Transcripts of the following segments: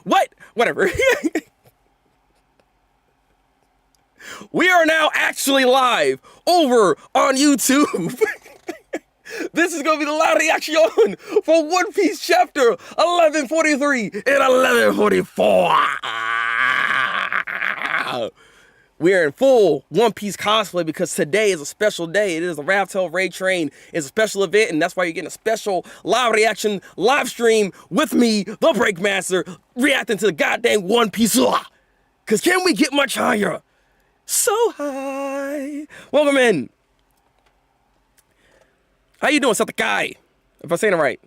What? Whatever. We are now actually live over on YouTube. This is going to be the live reaction for One Piece chapter 1143 and 1144. We are in full One Piece cosplay because today is a special day. It is a Raptail Raid Train. It's a special event, and that's why you're getting a special live reaction, live stream with me, the Thabreakmaster, reacting to the goddamn One Piece. Because can we get much higher? So high. Welcome in. How you doing, Satakai? If I'm saying it right.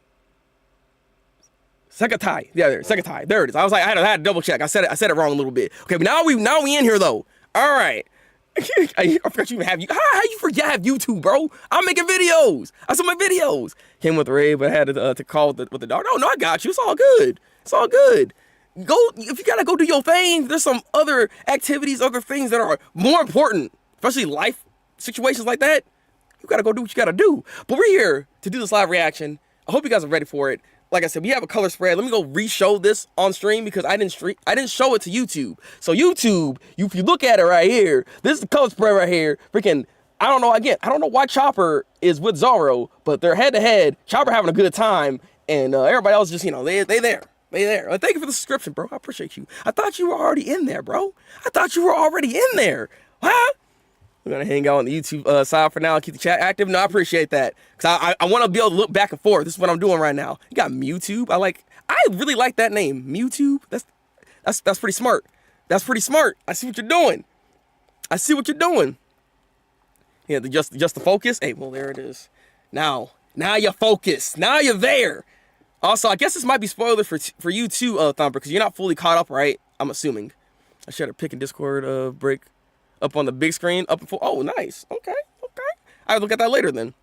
Sekatai. Yeah, there. Sekatai. There it is. I was like, I had to double check. I said it wrong a little bit. Okay, but now we in here though. All right. I forgot you even have you. How you forget I have YouTube, bro? I'm making videos. I saw my videos. Came with the raid, but I had to call with the dog. No, I got you. It's all good. It's all good. Go, if you gotta go do your thing, there's some other activities, other things that are more important, especially life situations like that. You gotta go do what you gotta do. But we're here to do this live reaction. I hope you guys are ready for it. Like I said, we have a color spread. Let me go re-show this on stream because I didn't show it to YouTube. So YouTube, if you look at it right here, this is the color spread right here. Freaking, I don't know why Chopper is with Zoro, but they're head to head. Chopper having a good time, and everybody else just, they there. They there. Thank you for the subscription, bro. I appreciate you. I thought you were already in there, bro. I thought you were already in there. Huh? We're going to hang out on the YouTube side for now and keep the chat active. No, I appreciate that. Because I want to be able to look back and forth. This is what I'm doing right now. You got Mewtube. I really like that name. Mewtube. That's pretty smart. That's pretty smart. I see what you're doing. I see what you're doing. Yeah, just the focus. Hey, well, there it is. Now you're focused. Now you're there. Also, I guess this might be spoiler for you too, Thumper, because you're not fully caught up, right? I'm assuming. I shared a pic in Discord break up on the big screen. Up and full. Oh, nice. Okay. I'll look at that later then.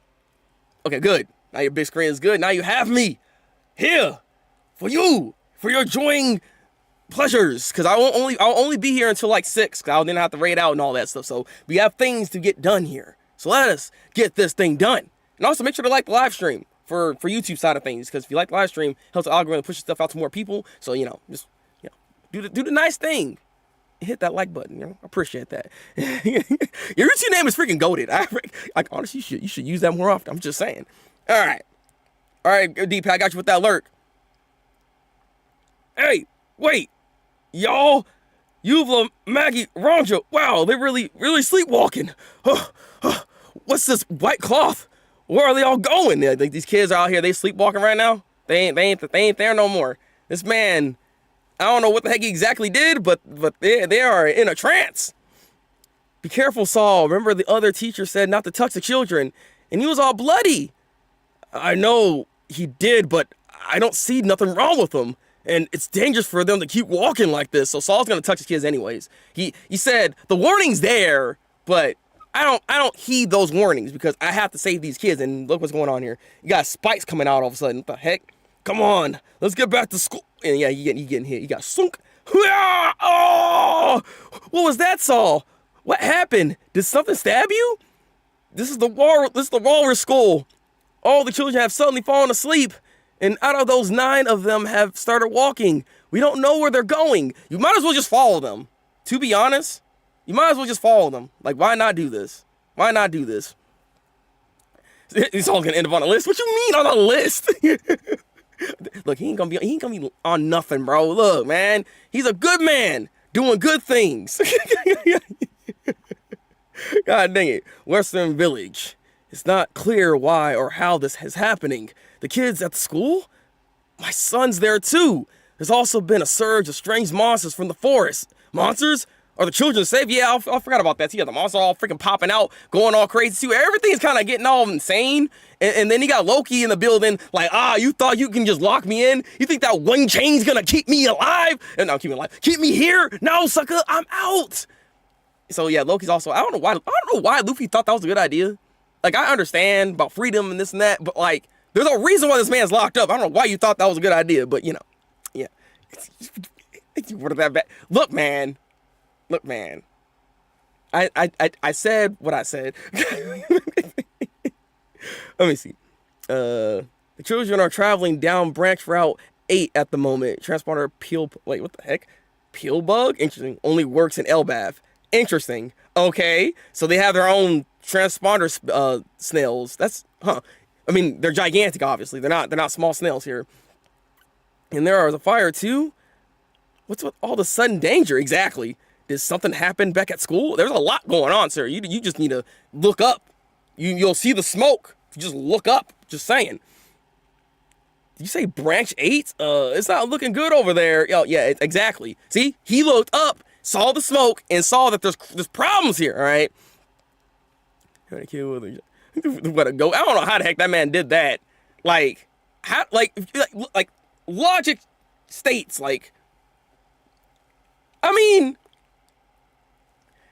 Okay, good. Now your big screen is good. Now you have me here for you, for your enjoying pleasures. Because I'll only be here until like 6. Because I'll then have to raid out and all that stuff. So we have things to get done here. So let us get this thing done. And also make sure to like the live stream. For YouTube side of things, because if you like the live stream, helps the algorithm push stuff out to more people. So just do the nice thing, hit that like button. I appreciate that. Your YouTube name is freaking goated. Honestly, you should use that more often. I'm just saying. All right, Deep, I got you with that lurk. Hey, wait, y'all, Yuvla, Maggie, Ronja. Wow, they're really sleepwalking. What's this white cloth? Where are they all going? Like, these kids are out here, they sleepwalking right now. They ain't there no more. This man, I don't know what the heck he exactly did, but they are in a trance. Be careful, Saul. Remember the other teacher said not to touch the children, and he was all bloody. I know he did, but I don't see nothing wrong with him, and it's dangerous for them to keep walking like this. So Saul's gonna touch the kids anyways. He said the warning's there, but I don't heed those warnings because I have to save these kids. And look what's going on here. You got spikes coming out all of a sudden. What the heck? Come on, let's get back to school. And yeah, you getting hit. You got sunk. Oh, what was that, Saul? What happened? Did something stab you? This is the walrus skull. All the children have suddenly fallen asleep, and out of those 9 of them have started walking. We don't know where they're going. You might as well just follow them. To be honest. You might as well just follow them. Like, why not do this? Why not do this? It's all gonna end up on a list. What you mean on a list? Look, he ain't gonna be on nothing, bro. Look, man, he's a good man doing good things. God dang it, Western Village. It's not clear why or how this is happening. The kids at the school? My son's there too. There's also been a surge of strange monsters from the forest. Monsters? Are the children safe? Yeah, I forgot about that. Yeah, the monsters all freaking popping out, going all crazy too. Everything's kind of getting all insane. And then you got Loki in the building, like, you thought you can just lock me in? You think that one chain's gonna keep me alive? And no, keep me alive. Keep me here? No, sucker, I'm out. So yeah, Loki's also, I don't know why Luffy thought that was a good idea. Like, I understand about freedom and this and that, but like, there's a reason why this man's locked up. I don't know why you thought that was a good idea, but yeah. What is that bad? Look, man. I said what I said. Let me see. The children are traveling down branch route 8 at the moment. Transponder peel. Wait, what the heck? Peel bug? Interesting. Only works in Elbaf. Interesting. Okay. So they have their own transponder snails. That's, huh. I mean, they're gigantic, obviously. They're not small snails here. And there are the fire, too. What's with all the sudden danger? Exactly. Did something happen back at school? There's a lot going on, sir. You just need to look up. You'll see the smoke. You just look up. Just saying. Did you say branch 8? It's not looking good over there. Oh, yeah, exactly. See? He looked up, saw the smoke, and saw that there's problems here, all right? What a go. I don't know how the heck that man did that. Like, how, like logic states, like, I mean,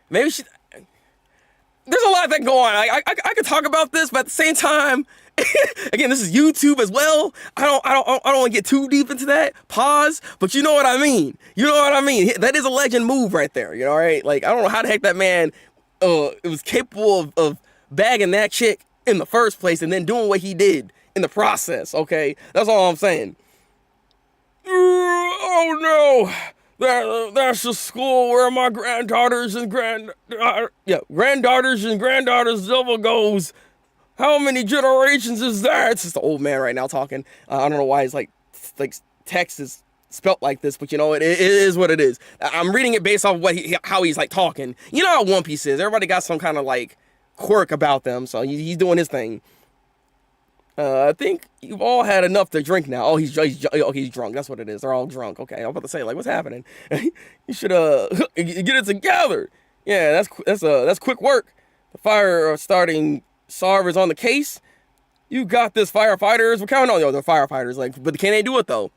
maybe there's a lot that go on. I could talk about this, but at the same time, again, this is YouTube as well. I don't want to get too deep into that. Pause. But you know what I mean. You know what I mean. That is a legend move right there. You know, right? Like, I don't know how the heck that man it was capable of bagging that chick in the first place and then doing what he did in the process. Okay, that's all I'm saying. Oh no. That's the school where my granddaughters and granddaughters double goes. How many generations is that? It's just the old man right now talking. I don't know why it's like text is spelt like this, but you know, it is what it is. I'm reading it based off how he's like talking. You know how One Piece is. Everybody got some kind of like quirk about them, so he's doing his thing. I think you've all had enough to drink now. Oh, he's drunk. That's what it is. They're all drunk. Okay, I'm about to say, like, what's happening? You should get it together. Yeah, that's quick work. The fire starting SARV is on the case. You got this, firefighters. We're counting on the firefighters. Like, but can they do it though?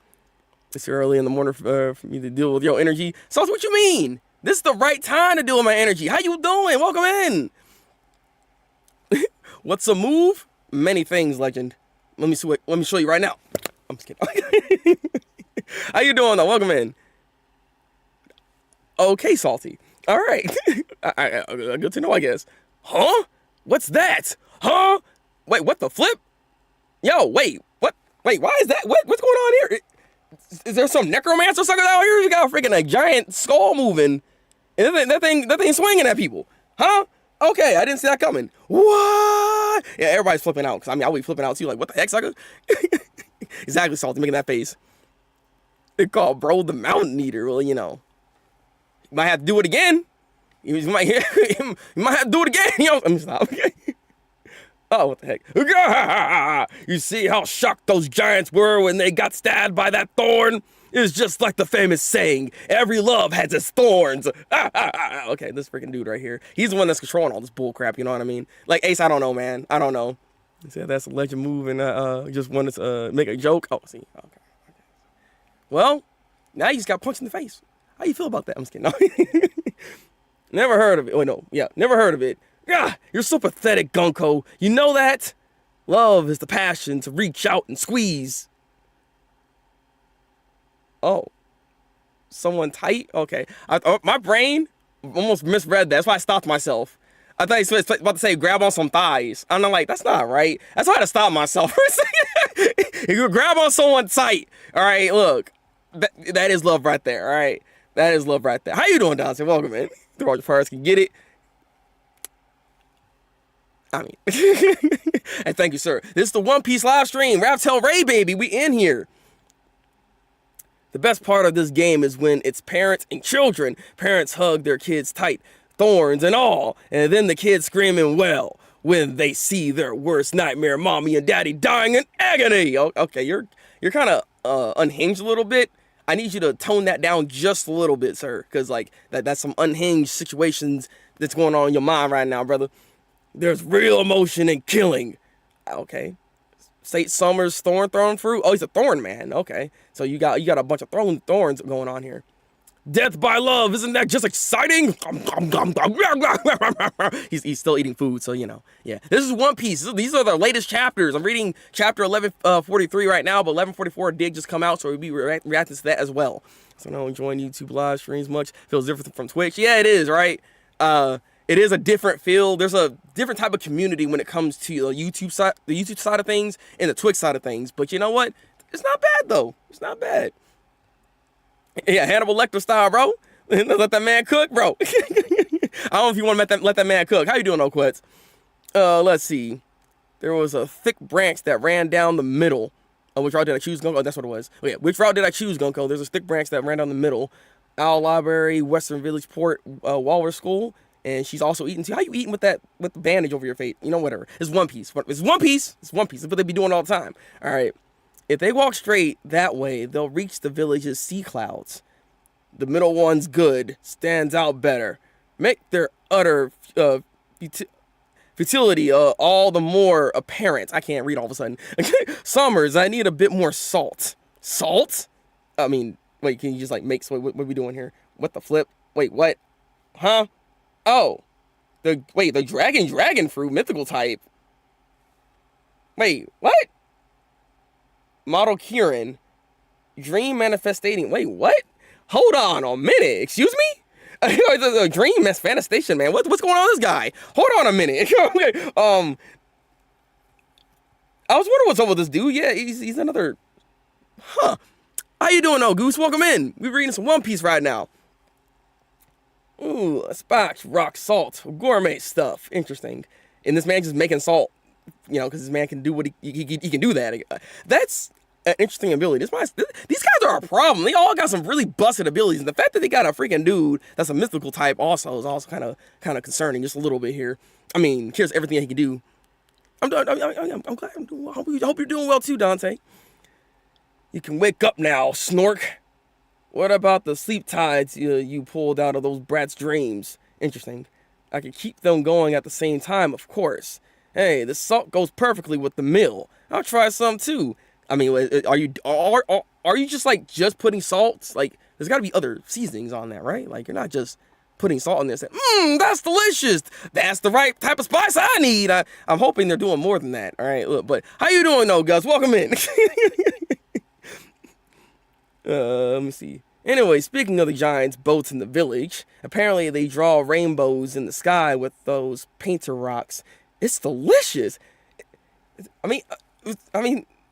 It's early in the morning for me to deal with your energy. So what you mean? This is the right time to deal with my energy. How you doing? Welcome in. What's a move? Many things, legend. Let me show you right now. I'm just kidding. How you doing though? Welcome in. Okay, Salty. All right. Good to know, I guess. Huh? What's that? Huh? Wait, what the flip? Yo, wait, what? Wait, why is that? What's going on here? Is there some necromancer sucker out here? You got a giant skull moving, and that thing swinging at people, huh? Okay, I didn't see that coming. What? Yeah, everybody's flipping out. Cause I mean, I'll be flipping out too. Like, what the heck, sucker? Exactly, Salty, making that face. They call bro the Mountain Eater. Well, you know, you might have to do it again. You might have to do it again. You know, I'm stop. Okay. Oh, what the heck? You see how shocked those giants were when they got stabbed by that thorn? It's just like the famous saying, every love has its thorns. Okay, this freaking dude right here. He's the one that's controlling all this bull crap, you know what I mean? Like, Ace, I don't know, man. I don't know. He said that's a legend move and just wanted to make a joke. Oh, see. Okay. Well, now you just got punched in the face. How you feel about that? I'm just kidding. No. Never heard of it. Oh, no. Yeah, never heard of it. Ah, you're so pathetic, Gunko. You know that? Love is the passion to reach out and squeeze. Oh. Someone tight? Okay. My brain almost misread that. That's why I stopped myself. I thought he was about to say grab on some thighs. I'm like, that's not right. That's why I had to stop myself for a second. If you grab on someone tight, all right, look. That is love right there, all right? That is love right there. How you doing, Dante? Welcome, man. Throw out your fires, can get it. I mean, hey, thank you, sir. This is the One Piece live stream. Raptail Ray, baby. We in here. The best part of this game is when it's parents and children. Parents hug their kids tight, thorns and all. And then the kids screaming, well, when they see their worst nightmare, mommy and daddy dying in agony. Okay, you're kind of unhinged a little bit. I need you to tone that down just a little bit, sir. Because, like, that's some unhinged situations that's going on in your mind right now, brother. There's real emotion in killing. Okay. State Summers thorn thrown fruit. Oh, he's a thorn man. Okay. So you got a bunch of thorns going on here. Death by love. Isn't that just exciting? He's still eating food, so you know. Yeah. This is One Piece. These are the latest chapters. I'm reading chapter 1143 right now, but 1144 did just come out, so we'll be reacting to that as well. So now enjoying YouTube live streams much. Feels different from Twitch. Yeah, it is, right? It is a different feel. There's a different type of community when it comes to the YouTube side of things and the Twitch side of things. But you know what? It's not bad though. It's not bad. Yeah, Hannibal Lecter style, bro. Let that man cook, bro. I don't know if you want to let that man cook. How you doing, Oquets? Let's see. There was a thick branch that ran down the middle. Which route did I choose, Gunko? Oh, that's what it was. Oh, yeah. Which route did I choose, Gunko? There's a thick branch that ran down the middle. Owl Library, Western Village Port, Walrus School. And she's also eating too. How you eating with the bandage over your face? You know, whatever. It's one piece. It's one piece. It's one piece. That's what they be doing all the time. All right. If they walk straight that way, they'll reach the village's sea clouds. The middle one's good. Stands out better. Make their utter futility all the more apparent. I can't read all of a sudden. Summers, I need a bit more salt. Salt? I mean, wait, can you just like make, so what are we doing here? What the flip? Wait, what? Huh? Oh. The dragon fruit, mythical type. Wait, what? Model Kieran. Dream manifesting. Wait, what? Hold on a minute. Excuse me? The dream manifestation, man. What's going on with this guy? Hold on a minute. I was wondering what's up with this dude. Yeah, he's another. Huh? How you doing, though, Goose? Welcome in. We're reading some One Piece right now. Ooh, Spatch, rock, salt, gourmet stuff. Interesting. And this man just making salt, you know, because this man can do what he can do that. That's an interesting ability. These guys are a problem. They all got some really busted abilities, and the fact that they got a freaking dude that's a mythical type also is also kind of concerning, just a little bit here. I mean, here's everything he can do. I'm glad. I hope you're doing well too, Dante. You can wake up now, Snork. What about the sleep tides you pulled out of those brats' dreams? Interesting. I can keep them going at the same time, of course. Hey, the salt goes perfectly with the meal. I'll try some too. I mean, are you just putting salts? Like, there's got to be other seasonings on that, right? Like, you're not just putting salt in there and saying, that's delicious. That's the right type of spice I need. I'm hoping they're doing more than that. All right, look, but how you doing, though, Gus? Welcome in. Let me see. Anyway, speaking of the giants' boats in the village, apparently they draw rainbows in the sky with those painter rocks. It's delicious. I mean,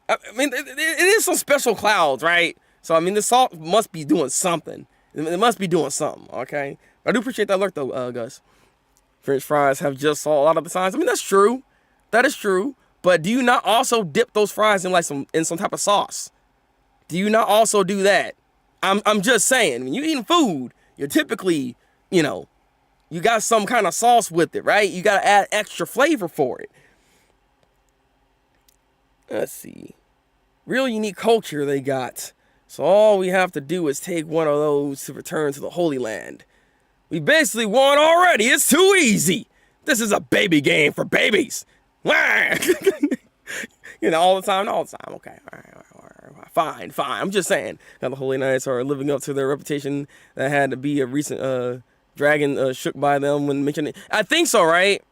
it is some special clouds, right? So, I mean, the salt must be doing something. It must be doing something, okay? I do appreciate that alert, though, Gus. French fries have just salt a lot of the times. I mean, that's true. That is true. But do you not also dip those fries in some type of sauce? Do you not also do that? I'm just saying, when you're eating food, you're typically, you got some kind of sauce with it, right? You got to add extra flavor for it. Let's see. Real unique culture they got. So all we have to do is take one of those to return to the Holy Land. We basically won already. It's too easy. This is a baby game for babies. All the time. Okay, all right. Fine. I'm just saying. Now the Holy Knights are living up to their reputation that had to be a recent dragon shook by them when mentioning it. I think so, right?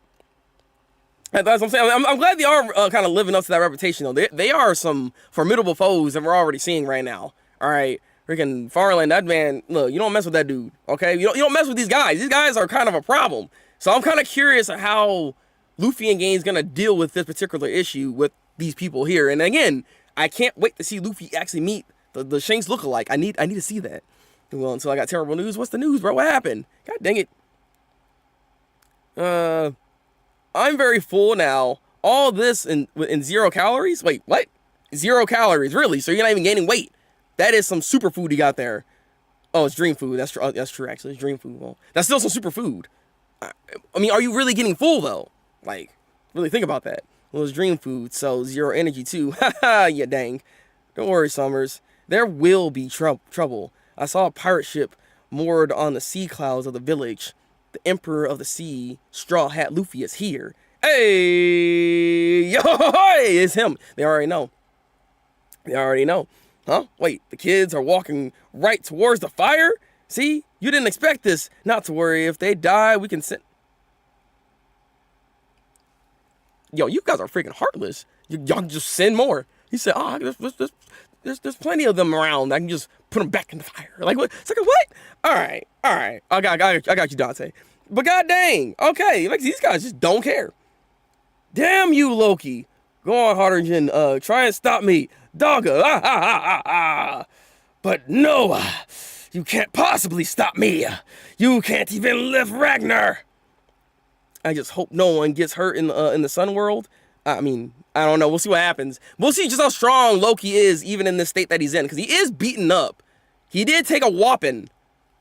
That's what I'm saying. I'm glad they are kind of living up to that reputation, though. They are some formidable foes that we're already seeing right now. All right, freaking Farland, that man. Look, you don't mess with that dude, okay? You don't mess with these guys. These guys are kind of a problem. So I'm kind of curious how Luffy and Gang's gonna deal with this particular issue with these people here. And again, I can't wait to see Luffy actually meet the Shanks lookalike. I need to see that. Well, until I got terrible news. What's the news, bro? What happened? God dang it. I'm very full now. All this in 0 calories? Wait, what? 0 calories, really? So you're not even gaining weight? That is some superfood you got there. Oh, it's dream food. That's true, actually. It's dream food. Well, that's still some superfood. I mean, are you really getting full, though? Like, really think about that. Well, it's dream food, so 0 energy, too. Haha, yeah, dang. Don't worry, Summers. There will be trouble. I saw a pirate ship moored on the sea clouds of the village. The Emperor of the Sea, Straw Hat Luffy, is here. Hey! Yo! It's him. They already know. Huh? Wait, the kids are walking right towards the fire? See? You didn't expect this. Not to worry. If they die, we can send... Yo, you guys are freaking heartless. Y'all can just send more. He said, there's plenty of them around. I can just put them back in the fire. Like, what? It's like, what? All right. I got you, Dante. But god dang. Okay, like, these guys just don't care. Damn you, Loki. Go on, Hydrogen. Try and stop me. Dogga. Ah, ah, ah, ah, ah. But no, you can't possibly stop me. You can't even lift Ragnar. I just hope no one gets hurt in the Sun World. I mean, I don't know. We'll see what happens. We'll see just how strong Loki is, even in the state that he's in, because he is beaten up. He did take a whopping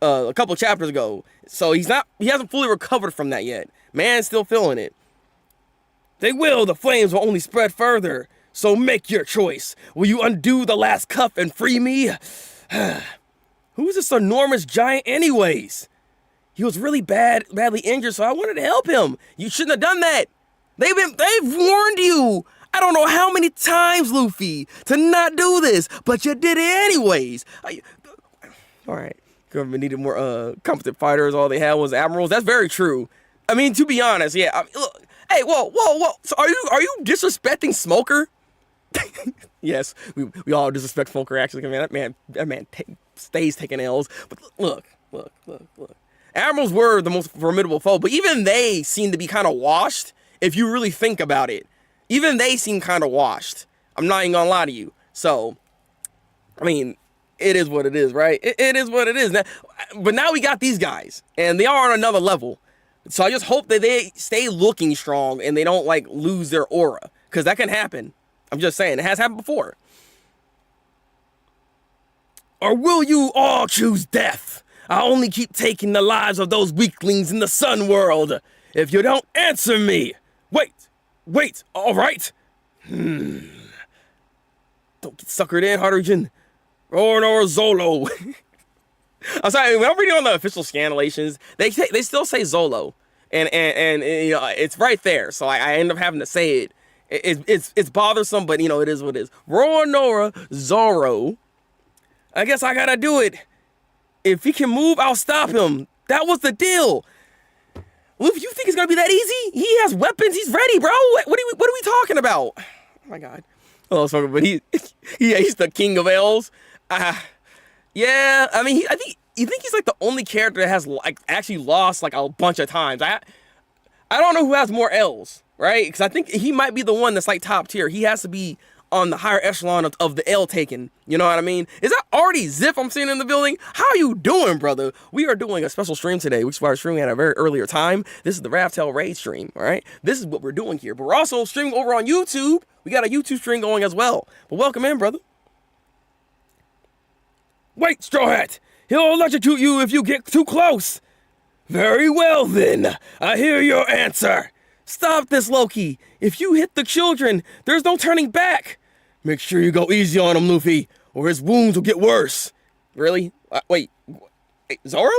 a couple chapters ago, so he hasn't fully recovered from that yet. Man's still feeling it. They will. The flames will only spread further. So make your choice. Will you undo the last cuff and free me? Who's this enormous giant anyways? He was really badly injured, so I wanted to help him. You shouldn't have done that. They've warned you. I don't know how many times, Luffy, to not do this, but you did it anyways. All right. Government needed more competent fighters. All they had was admirals. That's very true. I mean, to be honest, yeah. I mean, look, hey, whoa. So are you disrespecting Smoker? Yes, we all disrespect Smoker. Actually, I mean, that man stays taking L's. But look. Admirals were the most formidable foe, but even they seem to be kind of washed. If you really think about it, even they seem kind of washed. I'm not even gonna lie to you. So, I mean, it is what it is, right? It is what it is. But now we got these guys, and they are on another level. So I just hope that they stay looking strong and they don't like lose their aura, because that can happen. I'm just saying, it has happened before. Or will you all choose death? I only keep taking the lives of those weaklings in the Sun World. If you don't answer me. Wait, all right. Don't get suckered in, Hydrogen. Or Zolo. I'm sorry, when I'm reading on the official scanlations, they still say Zolo. And you know, it's right there. So I end up having to say it. It's bothersome, but you know, it is what it is. Roanora Zoro. I guess I gotta do it. If he can move, I'll stop him. That was the deal. Luffy, you think it's gonna be that easy? He has weapons. He's ready, bro. What are we talking about? Oh my God. Oh, sorry, but he's the king of L's. Yeah. I mean, you think he's like the only character that has like actually lost like a bunch of times. I don't know who has more L's, right? Because I think he might be the one that's like top tier. He has to be on the higher echelon of the L taken. You know what I mean? Is that already Zip I'm seeing in the building? How are you doing, brother? We are doing a special stream today, which is why we're streaming at a very earlier time. This is the Raftel Raid stream, all right? This is what we're doing here. But we're also streaming over on YouTube. We got a YouTube stream going as well. But welcome in, brother. Wait, Straw Hat! He'll electrocute you if you get too close! Very well, then. I hear your answer. Stop this, Loki. If you hit the children, there's no turning back. Make sure you go easy on him, Luffy, or his wounds will get worse. Really? Wait, Zoro?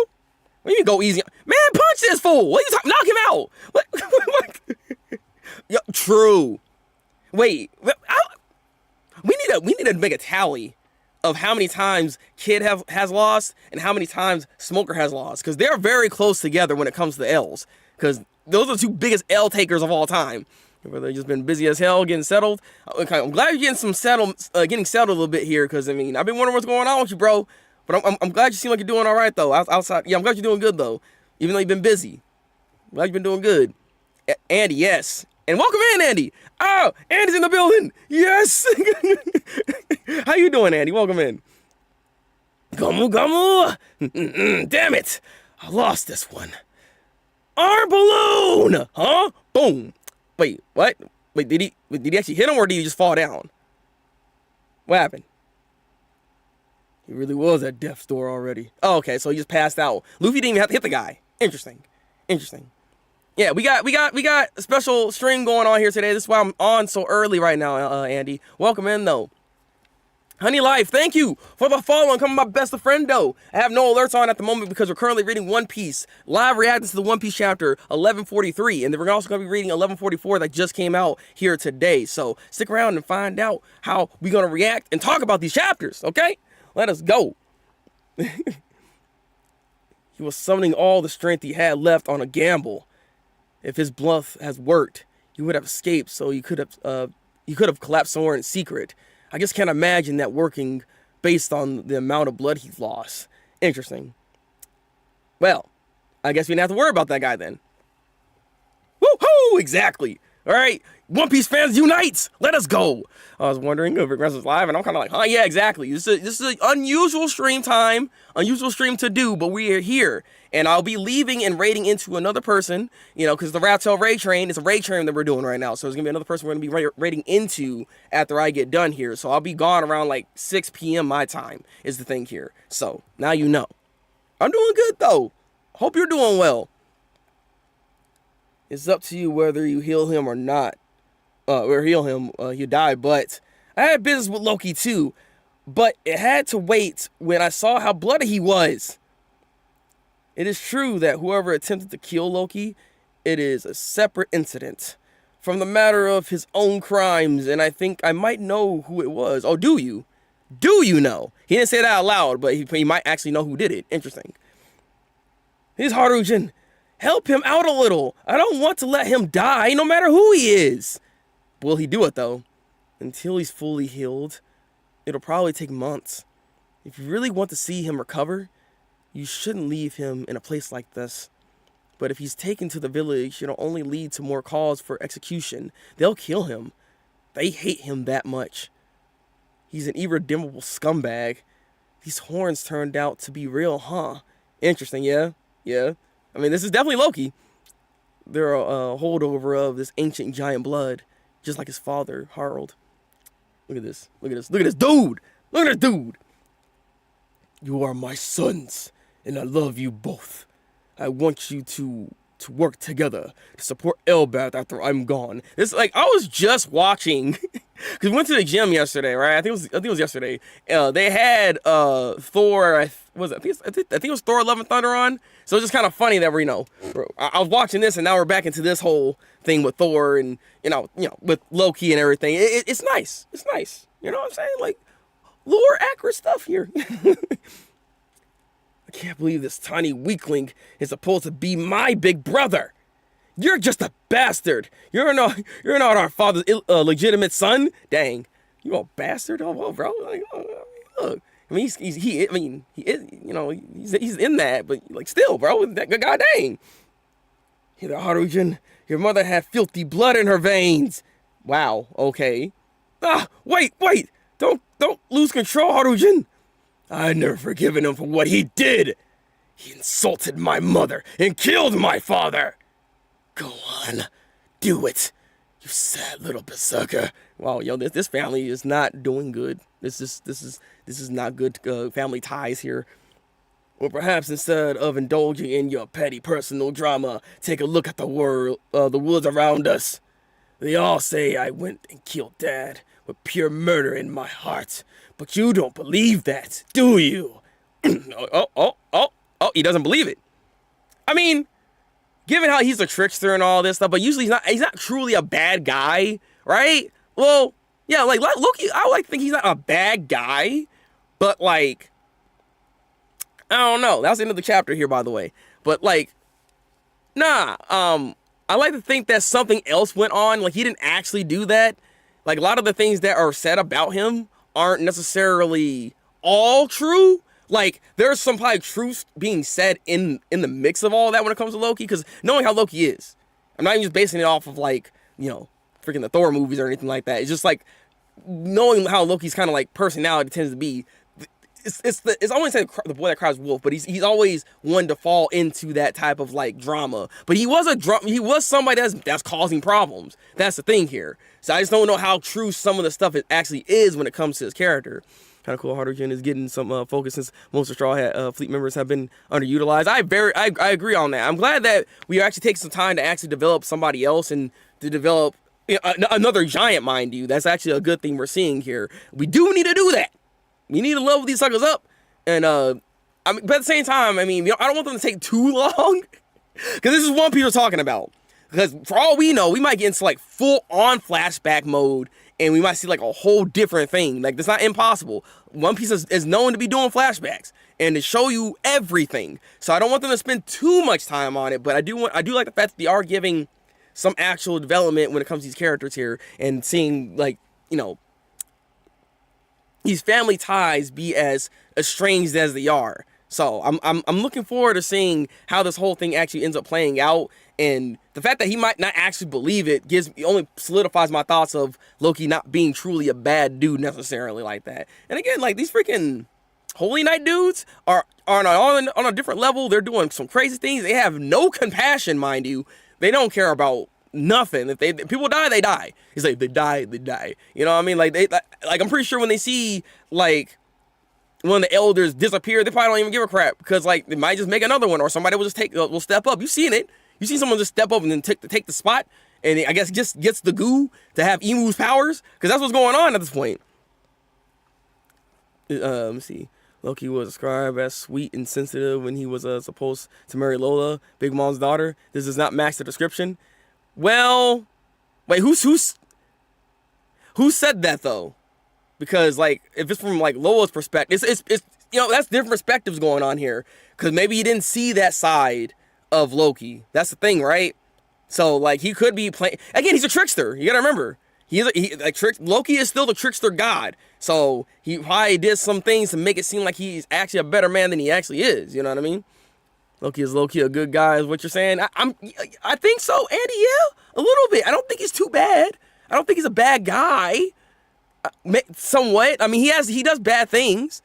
What do you mean go easy? Man, punch this fool! What are you talking? Knock him out! What? Yo, true. Wait, we need to make a tally of how many times Kid has lost and how many times Smoker has lost, because they're very close together when it comes to the L's, because those are the two biggest L takers of all time. They've just been busy as hell getting settled. Okay, I'm glad you're getting settled a little bit here, because I mean, I've been wondering what's going on with you, bro. But I'm glad you seem like you're doing all right though. Outside, yeah, I'm glad you're doing good though, even though you've been busy. I'm glad you've been doing good. Andy, yes, and welcome in, Andy. Oh, Andy's in the building. Yes. How you doing, Andy? Welcome in. Gamu. Damn it, I lost this one. Arm balloon, huh? Boom. Wait, what? Wait, did he actually hit him, or did he just fall down? What happened? He really was at death's door already. Oh, okay, so he just passed out. Luffy didn't even have to hit the guy. Interesting. Yeah, we got a special stream going on here today. This is why I'm on so early right now, Andy. Welcome in though. Honey Life, thank you for the follow and coming my best of friendo. I have no alerts on at the moment because we're currently reading One Piece, live reacting to the One Piece chapter 1143, and then we're also going to be reading 1144 that just came out here today. So stick around and find out how we're going to react and talk about these chapters, okay? Let us go. He was summoning all the strength he had left on a gamble. If his bluff has worked, he would have escaped, so he could have collapsed somewhere in secret. I just can't imagine that working based on the amount of blood he's lost. Interesting. Well, I guess we didn't have to worry about that guy then. Woohoo! Exactly. All right, One Piece fans unite! Let us go! I was wondering if Thabreakmaster was live, and I'm kind of like, huh, yeah, exactly. This is an unusual stream time, unusual stream to do, but we are here. And I'll be leaving and raiding into another person, you know, because the Raptail raid train is a raid train that we're doing right now. So there's going to be another person we're going to be raiding into after I get done here. So I'll be gone around like 6 p.m. my time is the thing here. So now you know. I'm doing good, though. Hope you're doing well. It's up to you whether you heal him or not. Or heal him, you die. But I had business with Loki too. But it had to wait when I saw how bloody he was. It is true that whoever attempted to kill Loki, it is a separate incident from the matter of his own crimes. And I think I might know who it was. Oh, do you? Do you know? He didn't say that out loud, but he might actually know who did it. Interesting. He's Harujin. Help him out a little. I don't want to let him die, no matter who he is. Will he do it, though? Until he's fully healed, it'll probably take months. If you really want to see him recover, you shouldn't leave him in a place like this. But if he's taken to the village, it'll only lead to more calls for execution. They'll kill him. They hate him that much. He's an irredeemable scumbag. These horns turned out to be real, huh? Interesting, yeah? Yeah. I mean, this is definitely Loki. They're a holdover of this ancient giant blood, just like his father, Harald. Look at this. Look at this. Look at this dude. Look at this dude. You are my sons, and I love you both. I want you to work together to support Elbaf after I'm gone. This, like, I was just watching, because we went to the gym yesterday, right? I think it was yesterday. They had Thor, I think it was Thor: Love and Thunder on. So it's just kind of funny that we're, I was watching this, and now we're back into this whole thing with Thor and, with Loki and everything. It's nice. It's nice. You know what I'm saying? Like, lore accurate stuff here. I can't believe this tiny weakling is supposed to be my big brother. You're just a bastard. You're not our father's legitimate son. Dang, you a bastard? Oh, well, bro. Like, look. I mean, he is, he's in that, but like still, bro, that god dang. Here, Harujin, your mother had filthy blood in her veins. Wow. Okay. Wait. Don't lose control, Harujin. I've never forgiven him for what he did. He insulted my mother and killed my father. Go on, do it, you sad little berserker. Wow, this family is not doing good. This is not good family ties here. Or perhaps instead of indulging in your petty personal drama, take a look at the woods around us. They all say I went and killed Dad with pure murder in my heart. But you don't believe that, do you? He doesn't believe it. I mean, given how he's a trickster and all this stuff, but usually he's not truly a bad guy, right? Well, yeah, like Loki, I like to think he's not a bad guy, but like, I don't know. That's the end of the chapter here, by the way. But like, nah, I like to think that something else went on. Like, he didn't actually do that. Like, a lot of the things that are said about him aren't necessarily all true. Like, there's some probably truth being said in the mix of all that when it comes to Loki, because knowing how Loki is, I'm not even just basing it off of, like, freaking the Thor movies or anything like that. It's just like knowing how Loki's kind of like personality tends to be. It's always like the boy that cries wolf, but he's always one to fall into that type of like drama. But he was somebody that's causing problems. That's the thing here. So I just don't know how true some of the stuff it actually is when it comes to his character. Kind of cool. Harujin is getting some focus since most of Straw Fleet members have been underutilized. I agree on that. I'm glad that we actually take some time to actually develop somebody else and to develop another giant, mind you. That's actually a good thing we're seeing here. We do need to do that. We need to level these suckers up. And, but at the same time, I mean, I don't want them to take too long. Because this is One Piece we're talking about. Because for all we know, we might get into, like, full-on flashback mode. And we might see, like, a whole different thing. Like, that's not impossible. One Piece is known to be doing flashbacks. And to show you everything. So I don't want them to spend too much time on it. But I do like the fact that they are giving some actual development when it comes to these characters here. And seeing, like, these family ties be as estranged as they are. So I'm looking forward to seeing how this whole thing actually ends up playing out, and the fact that he might not actually believe it only solidifies my thoughts of Loki not being truly a bad dude necessarily like that. And again, like these freaking Holy Knight dudes are on a different level. They're doing some crazy things. They have no compassion, mind you. They don't care about nothing. If people die, they die. He's like, they die. You know what I mean? Like I'm pretty sure when they see like one of the elders disappear, they probably don't even give a crap, because like they might just make another one, or somebody will just will step up. You've seen it. You see someone just step up and then take the spot, and I guess just gets the goo to have Emu's powers, because that's what's going on at this point. Let's see. Loki was described as sweet and sensitive when he was supposed to marry Lola, Big Mom's daughter. This does not match the description. Well, wait, who said that though? Because like if it's from like Lola's perspective, it's that's different perspectives going on here. Because maybe he didn't see that side of Loki. That's the thing, right? So like he could be playing again. He's a trickster. You gotta remember. Loki is still the trickster god. So he probably did some things to make it seem like he's actually a better man than he actually is. You know what I mean? Loki is low-key a good guy, is what you're saying. I think so, Andy. Yeah, a little bit. I don't think he's too bad. I don't think he's a bad guy. Somewhat. I mean, he does bad things.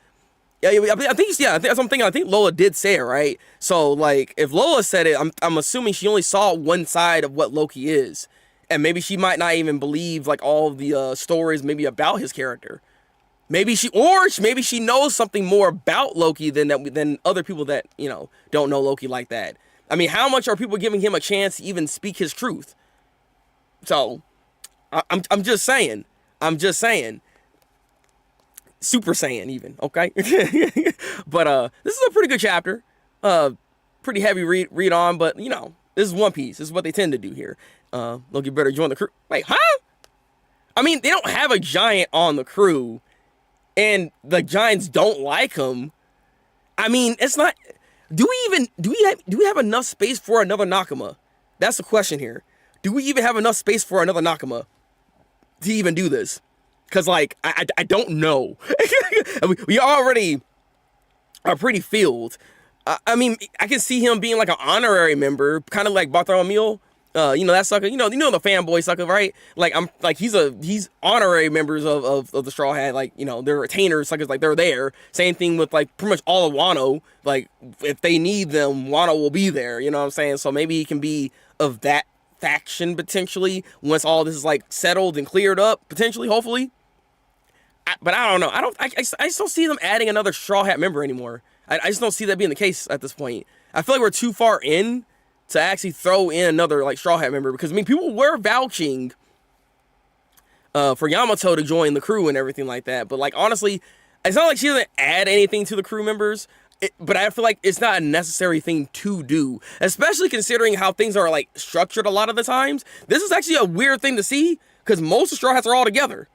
Yeah, I think that's something. I think Lola did say it, right? So like, if Lola said it, I'm assuming she only saw one side of what Loki is, and maybe she might not even believe like all of the stories maybe about his character. Maybe she knows something more about Loki than other people that don't know Loki like that. I mean, how much are people giving him a chance to even speak his truth? So, I'm just saying. Super Saiyan even, okay? But this is a pretty good chapter. Pretty heavy read on, but this is One Piece. This is what they tend to do here. Loki better join the crew. Wait, huh? I mean, they don't have a giant on the crew, and the giants don't like him. I mean, it's not. Do we have enough space for another Nakama? That's the question here. Do we even have enough space for another Nakama to even do this? Because, like, I don't know. We already are pretty filled. I mean, I can see him being like an honorary member, kind of like Bartholomew. That sucker. The fanboy sucker, right? Like he's honorary members of the Straw Hat. Like, they're retainers, suckers. Like, they're there. Same thing with like pretty much all of Wano. Like, if they need them, Wano will be there. You know what I'm saying? So maybe he can be of that faction potentially once all this is like settled and cleared up, potentially, hopefully. But I don't know. I just don't see them adding another Straw Hat member anymore. I just don't see that being the case at this point. I feel like we're too far in to actually throw in another like Straw Hat member, because I mean, people were vouching for Yamato to join the crew and everything like that. But like, honestly, it's not like she doesn't add anything to the crew members. But I feel like it's not a necessary thing to do, especially considering how things are like structured a lot of the times. This is actually a weird thing to see, because most of Straw Hats are all together,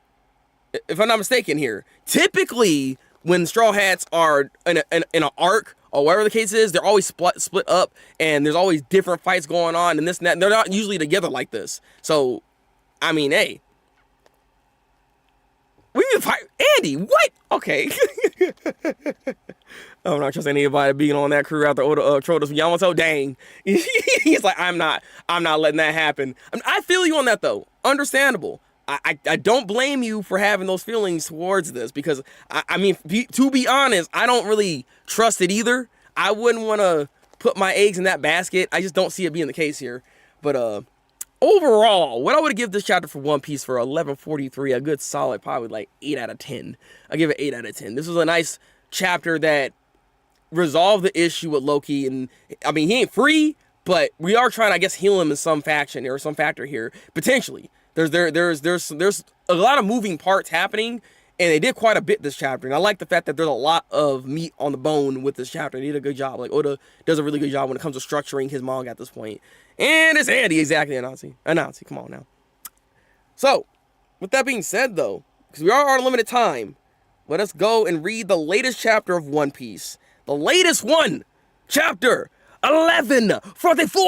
if I'm not mistaken here. Typically, when Straw Hats are in an arc or whatever the case is, they're always split up, and there's always different fights going on and this and that. And they're not usually together like this. So, I mean, hey. We need to fight Andy. What? Okay. I'm not trusting anybody being on that crew after Trodos from Yamato. Dang. He's like, I'm not letting that happen. I feel you on that though. Understandable. I don't blame you for having those feelings towards this, because I mean, to be honest, I don't really trust it either. I wouldn't want to put my eggs in that basket. I just don't see it being the case here. But overall, what I would give this chapter for One Piece for 1143, a good solid, probably like 8 out of 10. I give it 8 out of 10. This was a nice chapter that resolved the issue with Loki, and I mean, he ain't free, but we are trying to, I guess, heal him in some faction or some factor here, potentially. There's a lot of moving parts happening, and they did quite a bit this chapter. And I like the fact that there's a lot of meat on the bone with this chapter. They did a good job. Like, Oda does a really good job when it comes to structuring his manga at this point. And it's Andy, exactly, Anansi, come on now. So, with that being said, though, because we are on a limited time, let us go and read the latest chapter of One Piece. The latest one, chapter 1144.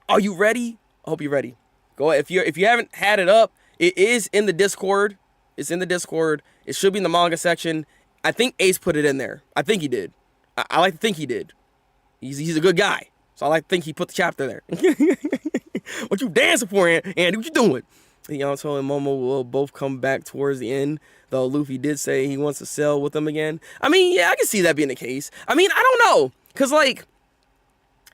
Are you ready? I hope you're ready. Go ahead. If you haven't had it up, it is in the Discord. It's in the Discord. It should be in the manga section. I think Ace put it in there. I think he did. I like to think he did. He's a good guy. So I like to think he put the chapter there. What you dancing for, Andy? What you doing? Yamato and Momo will both come back towards the end, though Luffy did say he wants to sail with them again. I mean, yeah, I can see that being the case. I mean, I don't know. Because, like,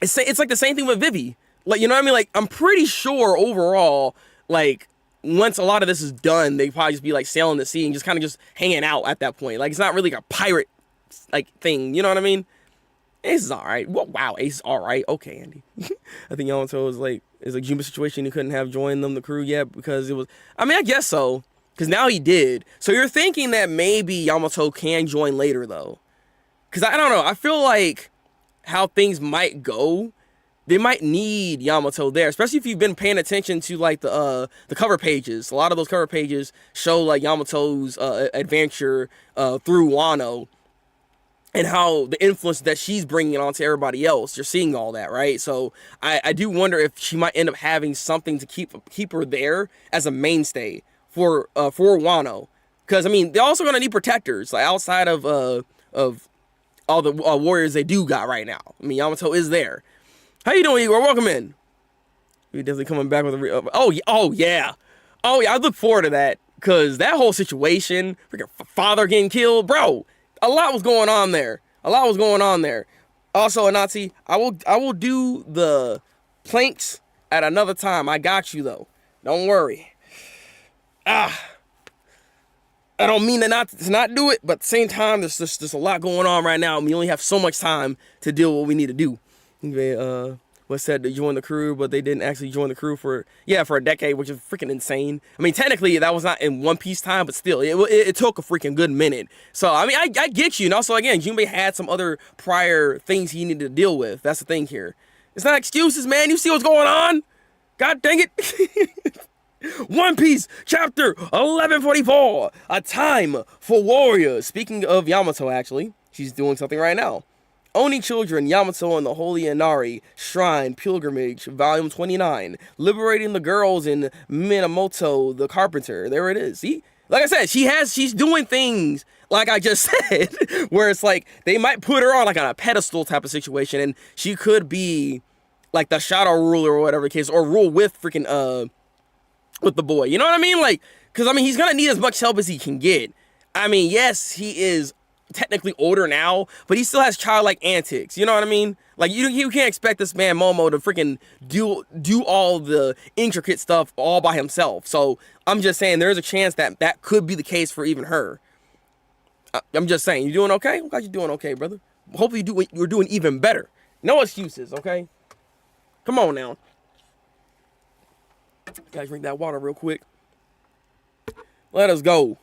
it's like the same thing with Vivi. Like, you know what I mean? Like, I'm pretty sure overall, like, once a lot of this is done, they probably just be, like, sailing the sea and just kind of just hanging out at that point. Like, it's not really like a pirate, like, thing. You know what I mean? Ace is alright. Well, wow, Ace is alright. Okay, Andy. I think Yamato was like, it's a Juma situation. He couldn't have joined them, the crew, yet because it was, I mean, I guess so. Because now he did. So you're thinking that maybe Yamato can join later, though. Because I don't know. I feel like how things might go, they might need Yamato there. Especially if you've been paying attention to, like, the cover pages. A lot of those cover pages show, like, Yamato's adventure through Wano. And how the influence that she's bringing on to everybody else. You're seeing all that, right? So I do wonder if she might end up having something to keep her there as a mainstay for Wano. Because, I mean, they're also going to need protectors, like, outside of all the warriors they do got right now. I mean, Yamato is there. How you doing, Igor? Welcome in. We're definitely coming back with a... Oh, yeah. I look forward to that. Because that whole situation, freaking father getting killed, bro... A lot was going on there. Also, Anati, I will do the planks at another time. I got you, though. Don't worry. I don't mean to not do it, but at the same time, there's just a lot going on right now, and we only have so much time to do what we need to do. Anyway, was said to join the crew, but they didn't actually join the crew for a decade, which is freaking insane. I mean, technically, that was not in One Piece time, but still, it took a freaking good minute. So, I mean, I get you. And also, again, Junpei had some other prior things he needed to deal with. That's the thing here. It's not excuses, man. You see what's going on? God dang it. One Piece, chapter 1144, A Time for Warriors. Speaking of Yamato, actually, she's doing something right now. Oni Children, Yamato and the Holy Inari Shrine Pilgrimage, Volume 29. Liberating the Girls in Minamoto the Carpenter. There it is. See? Like I said, she's doing things, like I just said, where it's like, they might put her on like on a pedestal type of situation, and she could be like the shadow ruler or whatever the case, or rule with freaking, with the boy. You know what I mean? Like, because, I mean, he's going to need as much help as he can get. I mean, yes, he is technically older now, but he still has childlike antics. You know what I mean? Like, you can't expect this man Momo to freaking do all the intricate stuff all by himself. So I'm just saying there's a chance that that could be the case for even her. I'm just saying, you doing okay? I'm glad you're doing okay, brother. Hopefully you're doing even better. No excuses, okay? Come on now. Gotta drink that water real quick. Let us go.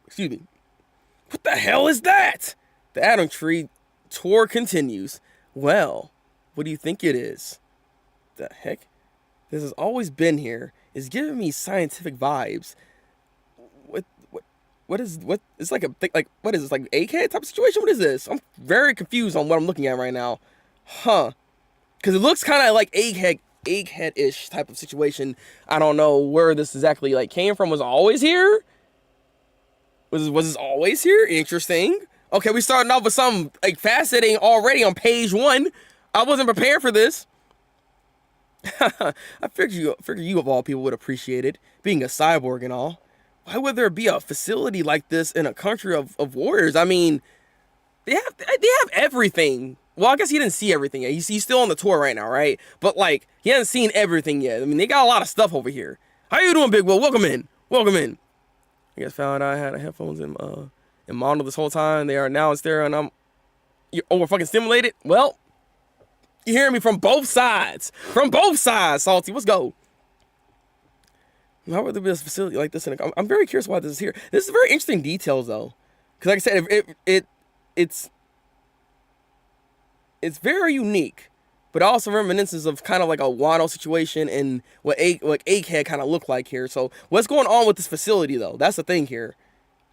Excuse me. What the hell is that? The Atom Tree tour continues. Well, what do you think it is? The heck? This has always been here. It's giving me scientific vibes. What is it's like what is this, like egghead type of situation? What is this? I'm very confused on what I'm looking at right now. Huh. Because it looks kind of like egghead-ish type of situation. I don't know where this exactly like came from. Was it always here? Was this always here? Interesting. Okay, we starting off with something like fascinating already on page 1. I wasn't prepared for this. I figured you of all people would appreciate it, being a cyborg and all. Why would there be a facility like this in a country of warriors? I mean, they have everything. Well, I guess he didn't see everything yet. He's still on the tour right now, right? But like, he hasn't seen everything yet. I mean, they got a lot of stuff over here. How you doing, Big Will? Welcome in. Welcome in. I guess found out I had headphones in mono this whole time. They are now in stereo, and you're over fucking stimulated. Well, you hearing me from both sides. From both sides, Salty. Let's go. Why would there be a facility like this? I'm very curious why this is here. This is very interesting details, though. Because like I said, it's very unique, but also reminiscence of kind of like a Wano situation and what Egghead kind of looked like here. So what's going on with this facility, though? That's the thing here.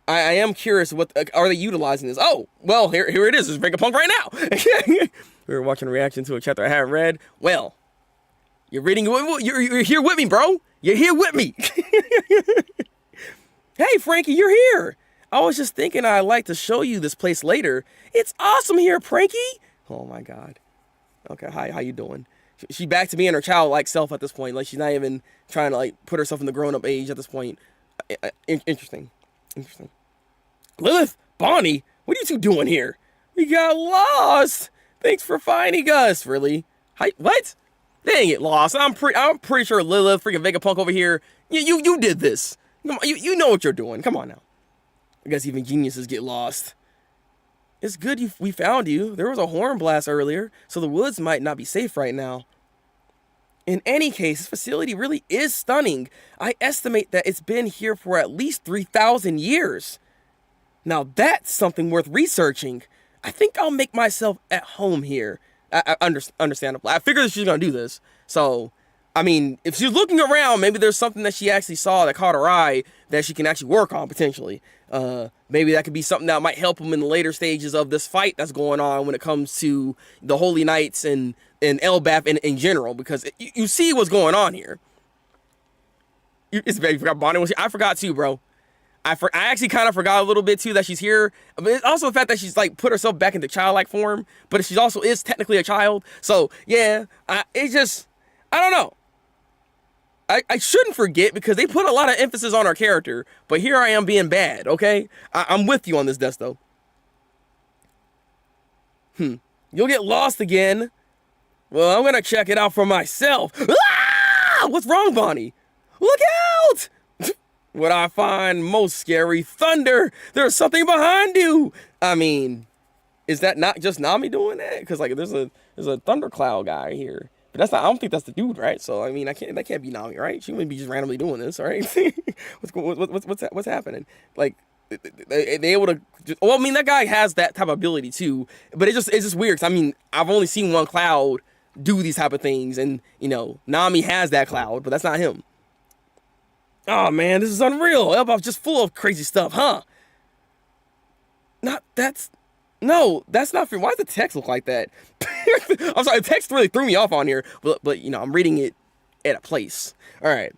I am curious, what are they utilizing this? Oh, well, here it is. It's Vegapunk right now. We were watching a reaction to a chapter I haven't read. Well, you're reading. You're here with me, bro. You're here with me. Hey, Frankie, you're here. I was just thinking I'd like to show you this place later. It's awesome here, Pranky. Oh my God. Okay, hi, how you doing? She back to being her childlike self at this point. Like she's not even trying to like put herself in the grown-up age at this point. Interesting. Lilith, Bonnie, what are you two doing here? We got lost. Thanks for finding us. Really? Hi, what? They didn't get lost. I'm pretty sure Lilith, freaking Vegapunk over here. You did this. Come on, you know what you're doing. Come on now. I guess even geniuses get lost. It's good we found you. There was a horn blast earlier, so the woods might not be safe right now. In any case, this facility really is stunning. I estimate that it's been here for at least 3,000 years. Now that's something worth researching. I think I'll make myself at home here. Understandable. I figured she's gonna do this. So, I mean, if she's looking around, maybe there's something that she actually saw that caught her eye that she can actually work on potentially. Maybe that could be something that might help him in the later stages of this fight that's going on when it comes to the Holy Knights and Elbaf in general, because you see what's going on here. It's very forgot Bonnie was here. I forgot too, bro. I actually kind of forgot a little bit too that she's here. But it's also the fact that she's like put herself back into childlike form, but she also is technically a child. So yeah, it's just, I don't know. I shouldn't forget because they put a lot of emphasis on our character, but here I am being bad, okay? I'm with you on this, Desto. You'll get lost again. Well, I'm gonna check it out for myself. Ah! What's wrong, Bonnie? Look out! What I find most scary, thunder. There's something behind you. I mean, is that not just Nami doing that? Because like there's a thundercloud guy here. But that's not, I don't think that's the dude, right? So I mean, that can't be Nami, right? She wouldn't be just randomly doing this, right? what's happening? Like, they able to? Well, I mean, that guy has that type of ability too. But it's just weird. 'Cause I mean, I've only seen one cloud do these type of things, and you know, Nami has that cloud, but that's not him. Oh man, this is unreal. Elbaf's just full of crazy stuff, huh? That's not fair. Why does the text look like that? I'm sorry, the text really threw me off on here, but you know, I'm reading it at a place. All right.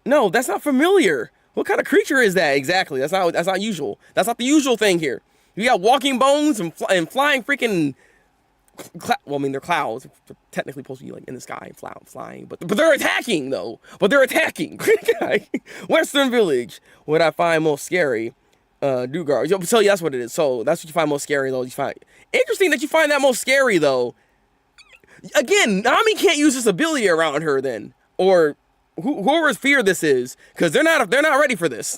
No, that's not familiar. What kind of creature is that exactly? That's not usual. That's not the usual thing here. You got walking bones and flying freaking. Well, I mean, they're clouds. They're technically supposed to be like in the sky, flying, but they're attacking though. Western Village. What I find most scary. Dugar. So yeah, that's what it is. So that's what you find most scary though. Interesting that you find that most scary though. Again, Nami can't use this ability around her then, or whoever's fear this is, because they're not ready for this.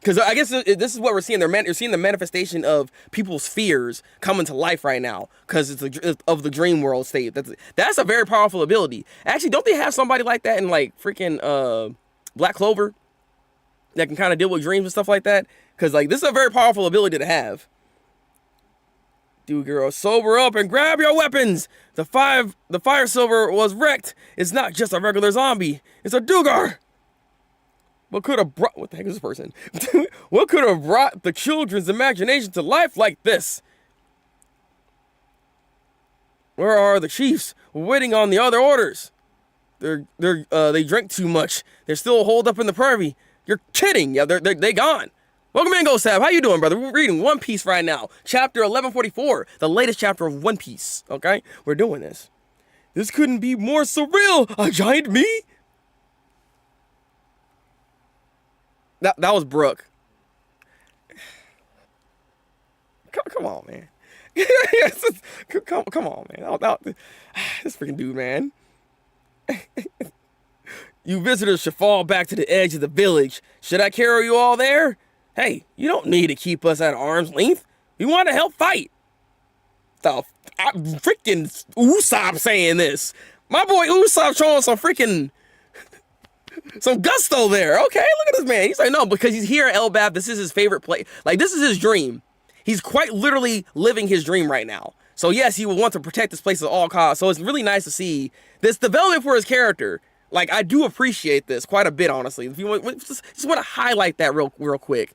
Because I guess this is what we're seeing. You're seeing the manifestation of people's fears coming to life right now because it's of the dream world state. That's a very powerful ability. Actually, don't they have somebody like that in like freaking Black Clover that can kind of deal with dreams and stuff like that? Because like this is a very powerful ability to have. Dude, girl, sober up and grab your weapons. The fire silver was wrecked. It's not just a regular zombie. It's a Dugar. What the heck is this person? What could have brought the children's imagination to life like this? Where are the chiefs? We're waiting on the other orders. They drank too much. They're still holed up in the privy. You're kidding. Yeah, they gone. Welcome in, Ghost Tab. How you doing, brother? We're reading One Piece right now. Chapter 1144, the latest chapter of One Piece. Okay? We're doing this. This couldn't be more surreal. A giant me? That was Brooke. Come on, man. come on, man. This freaking dude, man. You visitors should fall back to the edge of the village. Should I carry you all there? Hey, you don't need to keep us at arm's length. We want to help fight. Freaking Usopp saying this. My boy Usopp showing some gusto there. Okay, look at this man. He's like, no, because he's here at Elbaf. This is his favorite place. Like, this is his dream. He's quite literally living his dream right now. So yes, he will want to protect this place at all costs. So it's really nice to see this development for his character. Like, I do appreciate this quite a bit, honestly. If you want, just want to highlight that real quick.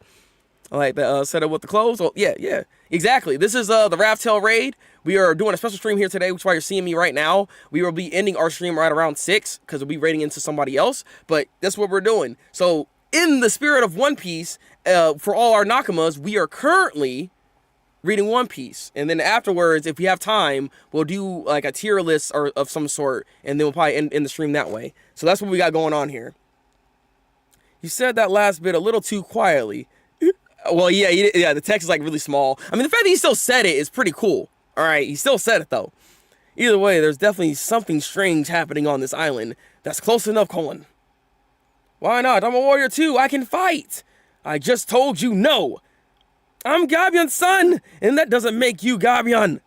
I like that set up with the clothes. Oh, yeah, exactly. This is the Raftail raid. We are doing a special stream here today, which is why you're seeing me right now. We will be ending our stream right around 6 because we'll be raiding into somebody else. But that's what we're doing. So in the spirit of One Piece, for all our Nakamas, we are currently reading One Piece, and then afterwards, if we have time, we'll do like a tier list or of some sort, and then we'll probably end the stream that way. So that's what we got going on here. You said that last bit a little too quietly. Well, yeah, the text is like really small. I mean, the fact that he still said it is pretty cool. All right, he still said it though. Either way, there's definitely something strange happening on this island. That's close enough, Colin. Why not? I'm a warrior too. I can fight. I just told you no. I'm Gabion's son, and that doesn't make you Gabion.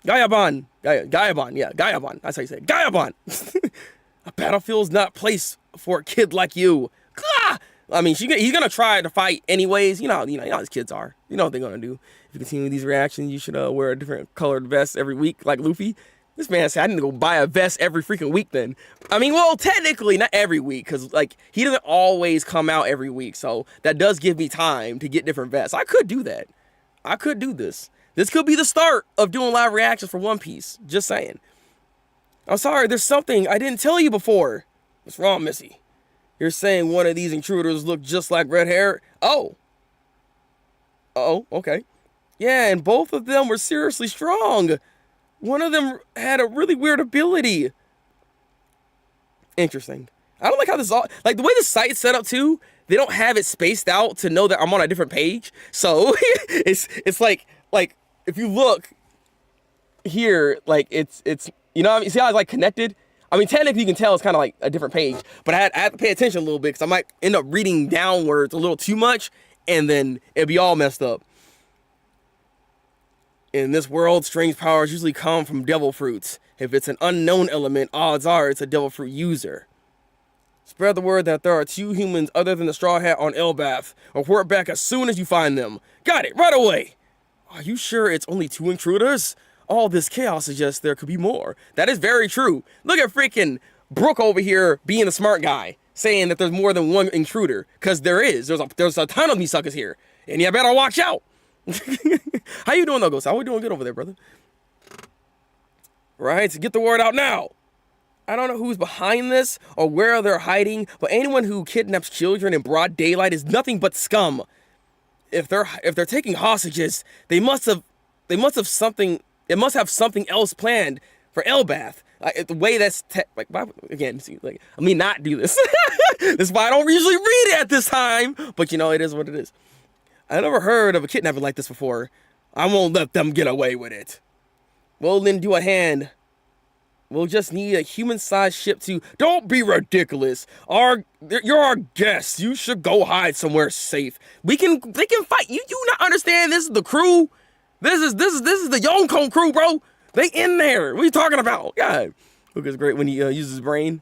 Gaiaban. Gaiaban, yeah, Gaiaban. That's how you say it. Gaiaban. A battlefield's not place for a kid like you. Gah! I mean, he's gonna try to fight anyways. You know how his kids are. You know what they're gonna do. If you continue these reactions, you should wear a different colored vest every week, like Luffy. This man said, I need to go buy a vest every freaking week then. I mean, well, technically, not every week, because, like, he doesn't always come out every week, so that does give me time to get different vests. I could do that. I could do this. This could be the start of doing live reactions for One Piece. Just saying. I'm sorry, there's something I didn't tell you before. What's wrong, Missy? You're saying one of these intruders look just like red hair? Oh. Oh, okay. Yeah, and both of them were seriously strong. One of them had a really weird ability. Interesting. I don't like how this all, like the way the site's set up too, they don't have it spaced out to know that I'm on a different page. So it's like if you look here, like it's you know what I mean? See how it's like connected? I mean, technically you can tell it's kind of like a different page, but I had to pay attention a little bit because I might end up reading downwards a little too much and then it'd be all messed up. In this world, strange powers usually come from devil fruits. If it's an unknown element, odds are it's a devil fruit user. Spread the word that there are 2 humans other than the Straw Hat on Elbaf. Report back as soon as you find them. Got it, right away! Are you sure it's only 2 intruders? All this chaos suggests there could be more. That is very true. Look at freaking Brooke over here being the smart guy, saying that there's more than 1 intruder. Because there is. There's a ton of these suckers here. And you better watch out. How you doing though, Ghost? How we doing good over there, brother? Right, so get the word out now. I don't know who's behind this or where they're hiding, but anyone who kidnaps children in broad daylight is nothing but scum. If they're taking hostages, they must have something. It must have something else planned for Elbaf. The way that's like again, see, like let me not do this. This is why I don't usually read it at this time, but you know it is what it is. I never heard of a kidnapping like this before. I won't let them get away with it. We'll lend you a hand. We'll just need a human-sized ship to... Don't be ridiculous. You're our guests. You should go hide somewhere safe. They can fight. You do not understand this is the crew? This is the Yonko crew, bro. They in there. What are you talking about? God. Look, it's great when he uses his brain.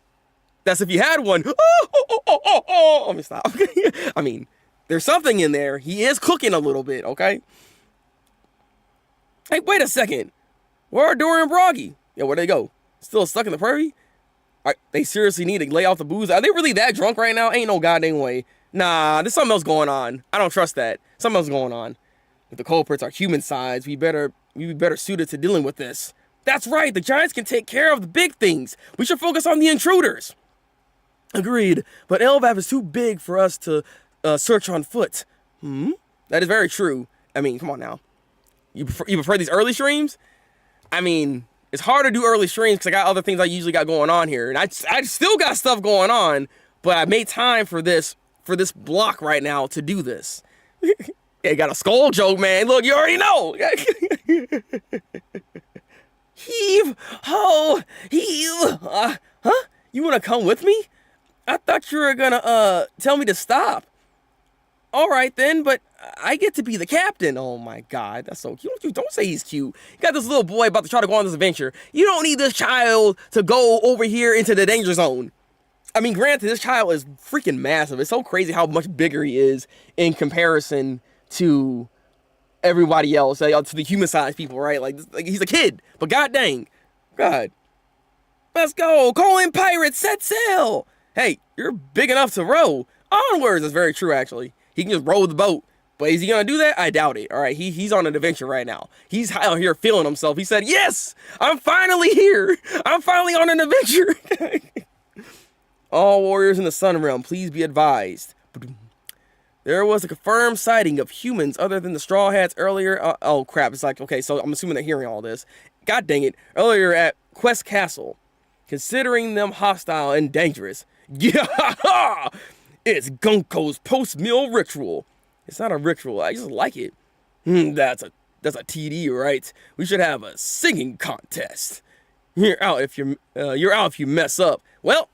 That's if you had one. Oh. Let me stop. I mean... There's something in there. He is cooking a little bit, okay? Hey, wait a second. Where are Dory and Broggy? Yeah, where'd they go? Still stuck in the prairie? They seriously need to lay off the booze. Are they really that drunk right now? Ain't no goddamn way. Nah, there's something else going on. I don't trust that. Something else going on. If the culprits are human sized, we'd be better suited to dealing with this. That's right. The giants can take care of the big things. We should focus on the intruders. Agreed. But Elbaf is too big for us to... search on foot. That is very true. I mean, come on now. You prefer these early streams? I mean, it's hard to do early streams because I got other things I usually got going on here. And I still got stuff going on, but I made time for this block right now to do this. Yeah, got a skull joke, man. Look, you already know. Heave, ho, heave. Huh? You want to come with me? I thought you were going to tell me to stop. All right then, but I get to be the captain. Oh my God, that's so cute. Don't say he's cute. You got this little boy about to try to go on this adventure. You don't need this child to go over here into the danger zone. I mean, granted, this child is freaking massive. It's so crazy how much bigger he is in comparison to everybody else, to the human-sized people, right? Like he's a kid, but god dang. God. Let's go. Calling pirates, set sail. Hey, you're big enough to row. Onwards. That's very true, actually. He can just row the boat. But is he going to do that? I doubt it. All right, he's on an adventure right now. He's out here feeling himself. He said, yes, I'm finally here. I'm finally on an adventure. All warriors in the Sun Realm, please be advised. There was a confirmed sighting of humans other than the Straw Hats earlier. Oh, crap. It's like, okay, so I'm assuming they're hearing all this. God dang it. Earlier at Quest Castle. Considering them hostile and dangerous. Yeah! It's Gunko's post-meal ritual. It's not a ritual. I just like it. That's a TD, right? We should have a singing contest. You're out if you mess up. Well,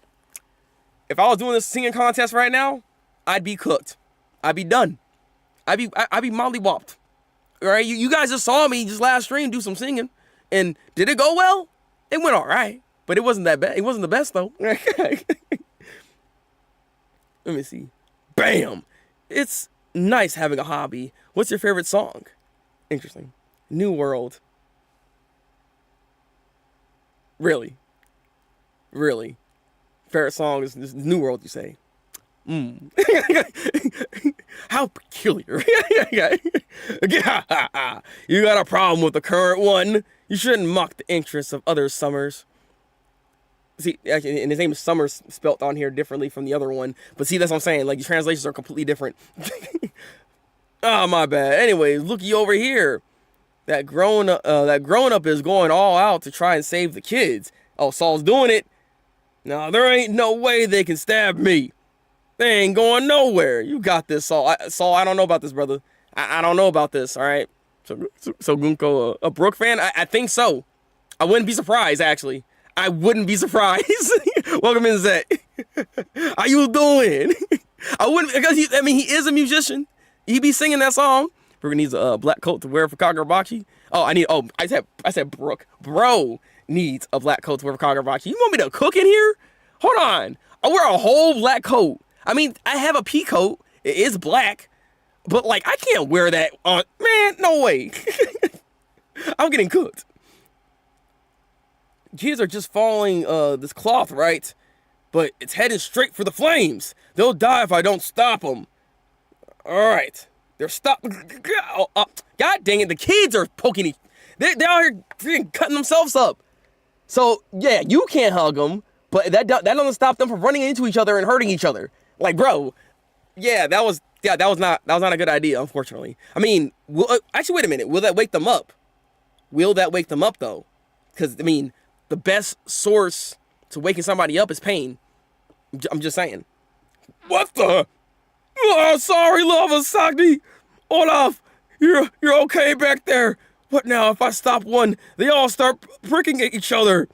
if I was doing this singing contest right now, I'd be cooked. I'd be done. I'd be mollywopped. All right, you guys just saw me just last stream do some singing, and did it go well? It went all right, but it wasn't that bad. It wasn't the best though. Let me see. Bam! It's nice having a hobby. What's your favorite song? Interesting. New World. Really? Favorite song is New World, you say? How peculiar. You got a problem with the current one. You shouldn't mock the interests of other Summers. See, actually, and his name is Summers spelt on here differently from the other one. But see, that's what I'm saying. Like, the translations are completely different. Oh, my bad. Anyways, looky over here. That grown up is going all out to try and save the kids. Oh, Saul's doing it. Now, there ain't no way they can stab me. They ain't going nowhere. You got this, Saul. Saul, I don't know about this, brother. I don't know about this, all right? So Gunko, a Brook fan? I think so. I wouldn't be surprised, actually. I wouldn't be surprised. Welcome in, Zach. How you doing? I wouldn't, because he is a musician. He be singing that song. Brooke needs a black coat to wear for Kagurabachi. I said Brooke. Bro needs a black coat to wear for Kagurabachi. You want me to cook in here? Hold on. I wear a whole black coat. I mean, I have a pea coat. It is black. But, like, I can't wear that on... Man, no way. I'm getting cooked. Kids are just following this cloth, right? But it's heading straight for the flames. They'll die if I don't stop them. All right. They're God dang it. The kids are poking They're out here cutting themselves up. So, yeah, you can't hug them. But that doesn't stop them from running into each other and hurting each other. Like, bro, that was not a good idea, unfortunately. I mean, actually, wait a minute. Will that wake them up? Will that wake them up, though? Because, I mean, the best source to waking somebody up is pain. I'm just saying. What the? Oh, sorry, Lava Sagni. Olaf, you're okay back there. What now? If I stop one, they all start pricking at each other.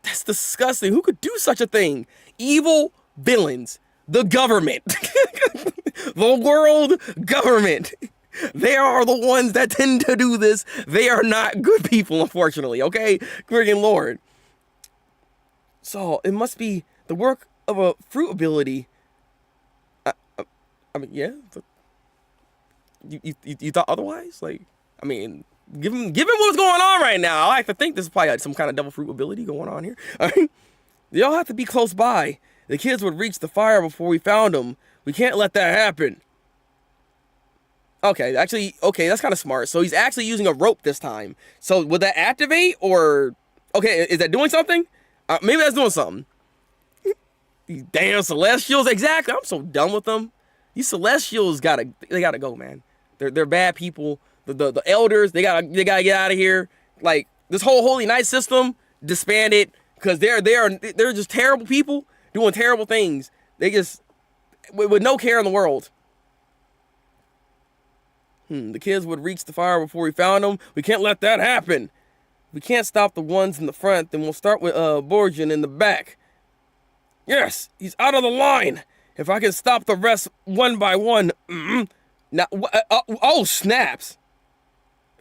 That's disgusting. Who could do such a thing? Evil villains. The government. The world government. They are the ones that tend to do this. They are not good people, unfortunately, okay? Friggin' Lord. So, it must be the work of a fruit ability. I mean, yeah. You thought otherwise? Like, I mean, given what's going on right now, I like to think this is probably some kind of devil fruit ability going on here. All right? They all have to be close by. The kids would reach the fire before we found them. We can't let that happen. Okay, actually, that's kind of smart. So he's actually using a rope this time. So would that activate or... Okay, is that doing something? Maybe that's doing something. These damn Celestials, exactly. I'm so done with them. These Celestials gotta go, man. They're bad people. The elders, they gotta get out of here. Like, this whole Holy Knight system, disbanded, because they're just terrible people doing terrible things. They just, with no care in the world. The kids would reach the fire before we found them. We can't let that happen. We can't stop the ones in the front, then we'll start with Borgian in the back. Yes, he's out of the line. If I can stop the rest one by one. Now, oh, snaps.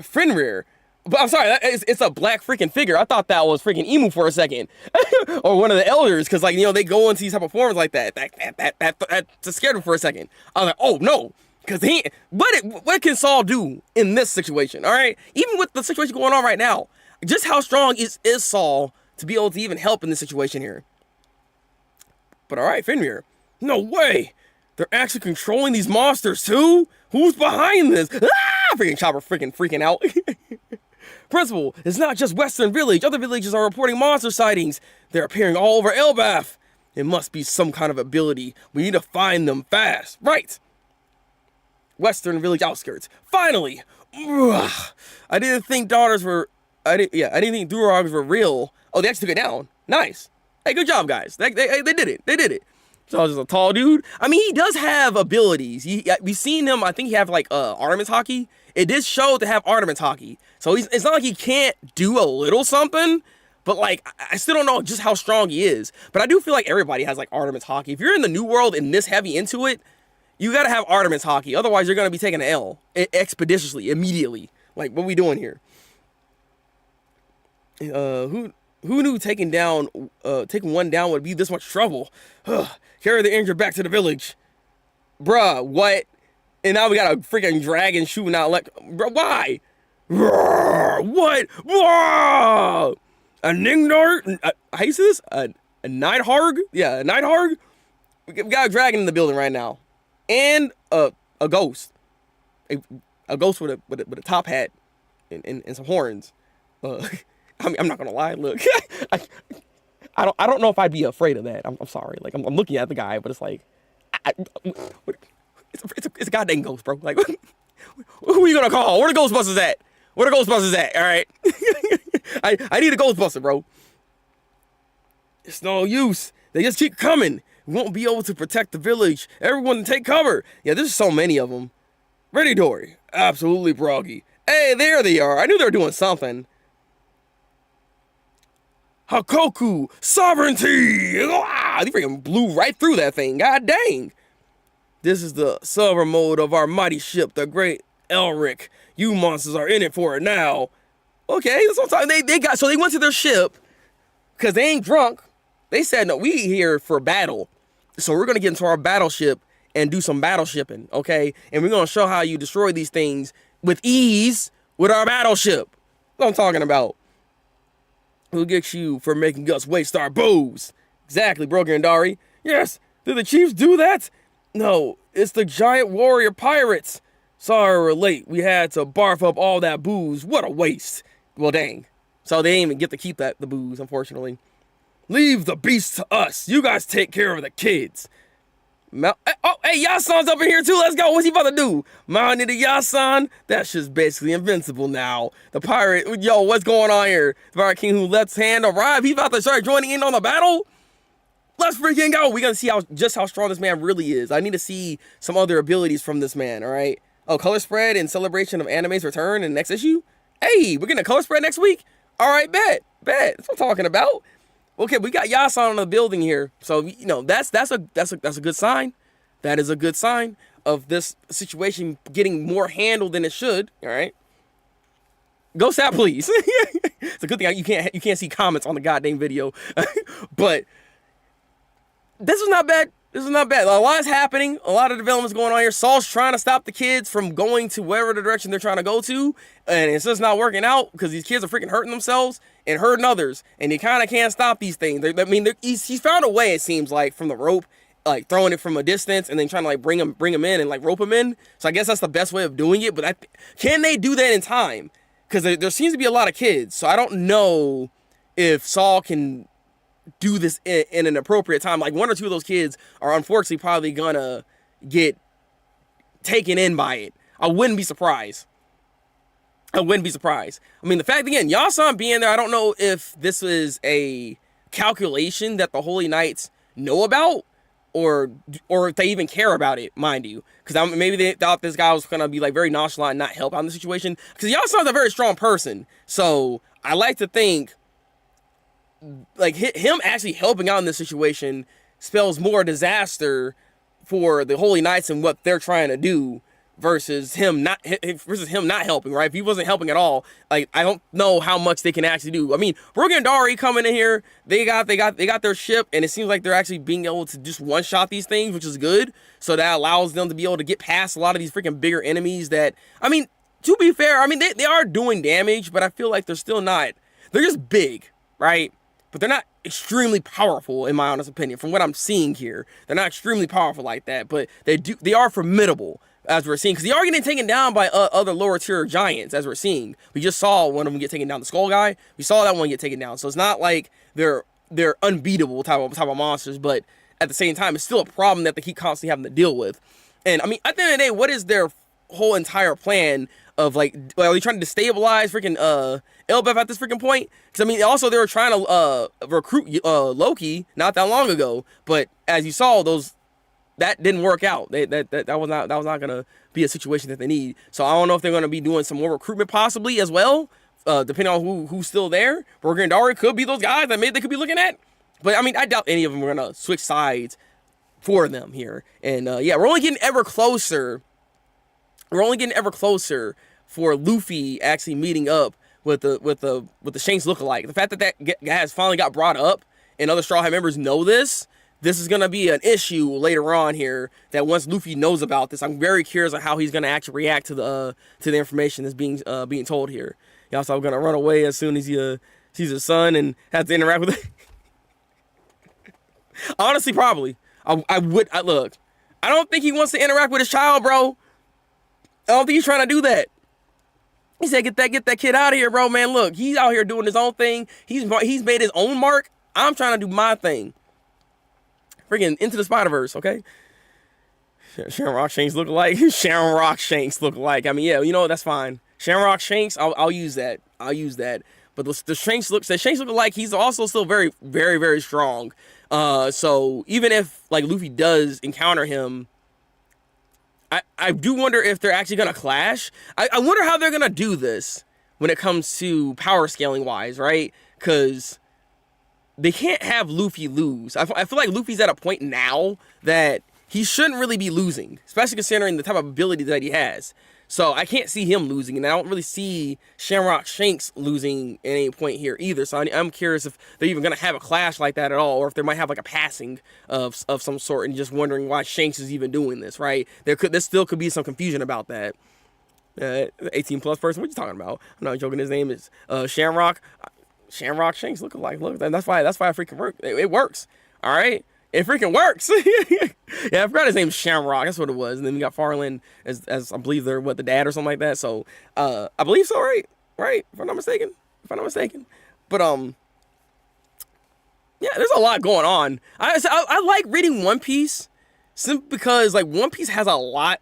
Fenrir. But I'm sorry, it's a black freaking figure. I thought that was freaking Emu for a second. Or one of the elders, because, like, you know, they go into these type of forms like that. That scared me for a second. I was like, oh, no. Because what can Saul do in this situation, all right? Even with the situation going on right now, just how strong is Saul to be able to even help in this situation here? But all right, Fenrir. No way. They're actually controlling these monsters too? Who's behind this? Ah! Freaking Chopper freaking out. Principal, it's not just Western Village. Other villages are reporting monster sightings. They're appearing all over Elbaf. It must be some kind of ability. We need to find them fast. Right. Western village outskirts. Finally! Ugh. I didn't think daughters were... I didn't think Durogs were real. Oh, they actually took it down. Nice. Hey, good job, guys. They did it. They did it. So I was just a tall dude. I mean, he does have abilities. We've seen him, I think he have like Artemis hockey. It did show to have Artemis hockey. So it's not like he can't do a little something, but like, I still don't know just how strong he is. But I do feel like everybody has like Artemis hockey. If you're in the new world and this heavy into it, you gotta have Artemis hockey. Otherwise, you're gonna be taking an L expeditiously, immediately. Like, what are we doing here? Who knew taking one down would be this much trouble? Carry the injured back to the village. Bruh, what? And now we got a freaking dragon shooting out like, bro, why? What? A Ningnart? How you say this? A Nightharg? Yeah, a Nightharg? We got a dragon in the building right now. And a ghost. A ghost with a top hat and some horns. I mean, I'm not gonna lie. Look, I don't know if I'd be afraid of that. I'm sorry. Like I'm looking at the guy, but it's like, it's a goddamn ghost, bro. Like, who are you gonna call? Where the Ghostbusters at? Where the Ghostbusters at? All right, I need a Ghostbuster, bro. It's no use. They just keep coming. We won't be able to protect the village. Everyone take cover. Yeah, there's so many of them. Ready, Dory? Absolutely, Broggy. Hey, there they are. I knew they were doing something. Hakoku, sovereignty! Ah, they freaking blew right through that thing. God dang. This is the silver mode of our mighty ship, the great Elric. You monsters are in it for it now. Okay, that's what I'm talking. So they went to their ship because they ain't drunk. They said, no, we here for battle. So we're going to get into our battleship and do some battleshipping, okay? And we're going to show how you destroy these things with ease with our battleship. That's what I'm talking about. Who gets you for making us waste our bows? Exactly, bro, Gandari. Yes, did the chiefs do that? No, it's the giant warrior pirates. Sorry we're late. We had to barf up all that booze. What a waste. Well, dang. So they didn't even get to keep the booze, unfortunately. Leave the beast to us. You guys take care of the kids. Oh, hey, Yasan's up in here too. Let's go. What's he about to do? Mounted to Yasan? That shit's basically invincible now. The pirate, yo, what's going on here? The pirate king who lets hand arrive. He's about to start joining in on the battle? Let's freaking go. We're going to see just how strong this man really is. I need to see some other abilities from this man, all right? Oh, color spread in celebration of anime's return in the next issue? Hey, we're getting a color spread next week? All right, bet. That's what I'm talking about. Okay, we got Yasan in the building here. So, you know, that's a good sign. That is a good sign of this situation getting more handled than it should, all right? Go stat, please. It's a good thing you can't see comments on the goddamn video. But this is not bad. This is not bad. A lot is happening. A lot of developments going on here. Saul's trying to stop the kids from going to wherever the direction they're trying to go to. And it's just not working out because these kids are freaking hurting themselves and hurting others. And he kind of can't stop these things. He's found a way, it seems like, from the rope, like throwing it from a distance and then trying to like bring him in and like rope him in. So I guess that's the best way of doing it. But can they do that in time? Because there seems to be a lot of kids. So I don't know if Saul can do this in an appropriate time. Like one or two of those kids are unfortunately probably gonna get taken in by it. I wouldn't be surprised. I mean, the fact again, Yasan being there, I don't know if this is a calculation that the Holy Knights know about or if they even care about it, mind you. Because maybe they thought this guy was gonna be like very nonchalant and not help out in the situation. Because Yasan's a very strong person. So I like to think like him actually helping out in this situation spells more disaster for the Holy Knights and what they're trying to do versus him not helping, right? If he wasn't helping at all, like I don't know how much they can actually do. I mean, Brogan and Dari coming in here, they got their ship, and it seems like they're actually being able to just one shot these things, which is good. So that allows them to be able to get past a lot of these freaking bigger enemies that, I mean, to be fair, I mean they are doing damage, but I feel like they're still not. They're just big, right? But they're not extremely powerful, in my honest opinion. From what I'm seeing here, they're not extremely powerful like that, but they are formidable, as we're seeing, because they are getting taken down by other lower tier giants, as we're seeing. We just saw one of them get taken down, the Skull guy. We saw that one get taken down, so it's not like they're unbeatable type of monsters, but at the same time, it's still a problem that they keep constantly having to deal with. And I mean, at the end of the day, what is their whole entire plan of like, well, are they trying to destabilize freaking Elbaf at this freaking point? Because I mean, also they were trying to recruit Loki not that long ago, but as you saw, that didn't work out. That was not gonna be a situation that they need. So I don't know if they're gonna be doing some more recruitment possibly as well, depending on who's still there. Berger and Dari could be those guys that maybe they could be looking at. But I mean, I doubt any of them are gonna switch sides for them here. And yeah, we're only getting ever closer. We're only getting ever closer for Luffy actually meeting up with the Shanks lookalike. The fact that guy has finally got brought up and other Straw Hat members know this is gonna be an issue later on here. That once Luffy knows about this, I'm very curious on how he's gonna actually react to the information that's being told here. He also gonna run away as soon as he sees his son and has to interact with it. Honestly, probably. I look. I don't think he wants to interact with his child, bro. I don't think he's trying to do that. He said, get that kid out of here, bro, man. Look, he's out here doing his own thing. He's made his own mark. I'm trying to do my thing. Freaking Into the Spider-Verse, okay? Shamrock Shanks look alike. Shamrock Shanks look alike. I mean, yeah, you know, that's fine. Shamrock Shanks, I'll use that. I'll use that. But the Shanks look alike. He's also still very, very, very strong. So even if like Luffy does encounter him, I do wonder if they're actually gonna clash. I wonder how they're gonna do this when it comes to power scaling wise, right? Because they can't have Luffy lose. I feel like Luffy's at a point now that he shouldn't really be losing, especially considering the type of ability that he has. So I can't see him losing, and I don't really see Shamrock Shanks losing at any point here either. So I'm curious if they're even going to have a clash like that at all, or if they might have like a passing of some sort, and just wondering why Shanks is even doing this, right? There still could be some confusion about that. 18 plus person, what you talking about? I'm not joking. His name is Shamrock Shanks look alike. Look, that's why it freaking works. It works. All right. It freaking works. Yeah, I forgot his name's Shamrock. That's what it was. And then we got Farland as I believe they're the dad or something like that. So I believe so, right? Right? If I'm not mistaken. But yeah, there's a lot going on. I like reading One Piece simply because like One Piece has a lot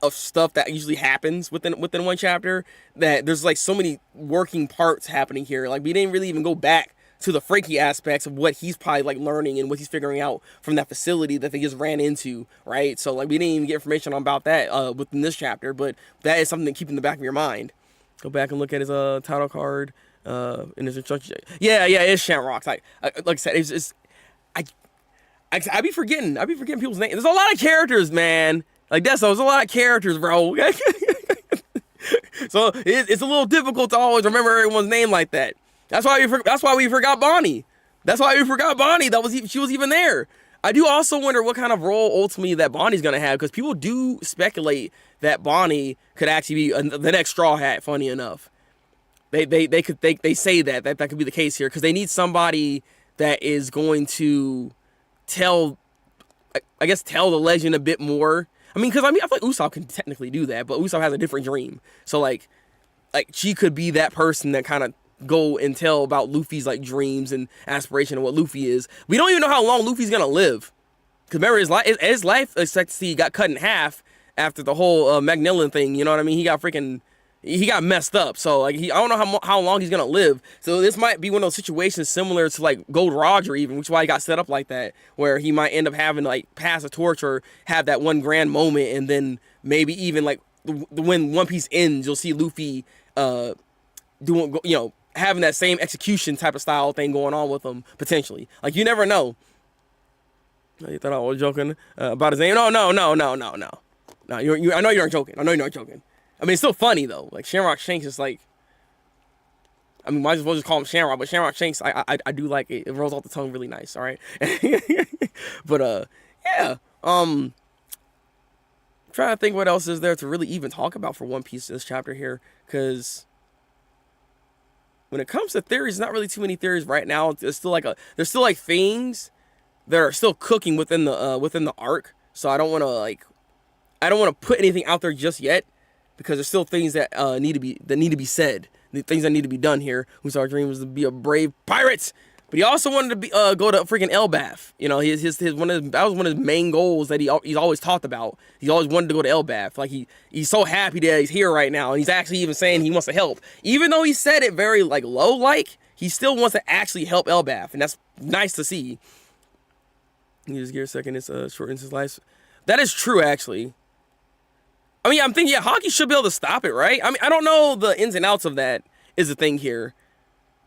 of stuff that usually happens within one chapter, that there's like so many working parts happening here. Like we didn't really even go back to the Frankie aspects of what he's probably like learning and what he's figuring out from that facility that they just ran into, right? So like we didn't even get information about that within this chapter, but that is something to keep in the back of your mind. Go back and look at his title card in his instruction. Yeah, it's Shamrock. Like I said, I be forgetting people's names. There's a lot of characters, man. Like there's a lot of characters, bro. So it's a little difficult to always remember everyone's name like that. That's why we forgot Bonnie. She was even there. I do also wonder what kind of role ultimately that Bonnie's gonna have, because people do speculate that Bonnie could actually be the next Straw Hat. Funny enough, they say that could be the case here, because they need somebody that is going to tell the legend a bit more. I feel like Usopp can technically do that, but Usopp has a different dream. So like she could be that person that kind of go and tell about Luffy's like dreams and aspiration and what Luffy is. We don't even know how long Luffy's gonna live, because remember his life expectancy got cut in half after the whole Magellan thing. You know what I mean? He got messed up. So like I don't know how long he's gonna live. So this might be one of those situations similar to like Gold Roger, even, which is why he got set up like that, where he might end up having to like pass a torch or have that one grand moment, and then maybe even like when One Piece ends, you'll see Luffy doing, having that same execution type of style thing going on with him potentially. Like you never know. You thought I was joking about his name? No. No, I know you aren't joking. It's still funny though. Like Shamrock Shanks is like, might as well just call him Shamrock, but Shamrock Shanks, I do like it. It rolls off the tongue really nice. All right. But yeah. Trying to think what else is there to really even talk about for One Piece in this chapter here, because when it comes to theories, not really too many theories right now. There's still like things that are still cooking within the arc. So I don't want to put anything out there just yet, because there's still things that need to be said, the things that need to be done here. Whose our dream was to be a brave pirate. But he also wanted to go to freaking Elbaf. You know, his that was one of his main goals that he's always talked about. He always wanted to go to Elbaf. Like he's so happy that he's here right now, and he's actually even saying he wants to help, even though he said it very like low like. He still wants to actually help Elbaf, and that's nice to see. He just give a second. It's shortens his life. That is true, actually. I mean, I'm thinking, yeah, hockey should be able to stop it, right? I mean, I don't know the ins and outs of that is the thing here.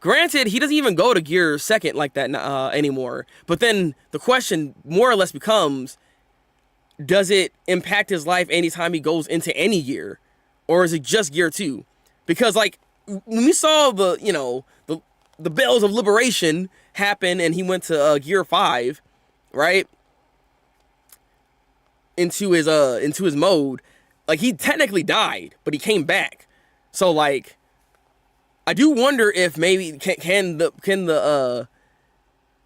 Granted, he doesn't even go to gear second like that anymore. But then the question more or less becomes, does it impact his life anytime he goes into any gear? Or is it just gear 2? Because, like, when we saw the, you know, the bells of liberation happen and he went to gear 5, right? Into his mode. Like, he technically died, but he came back. So, like, I do wonder if maybe can the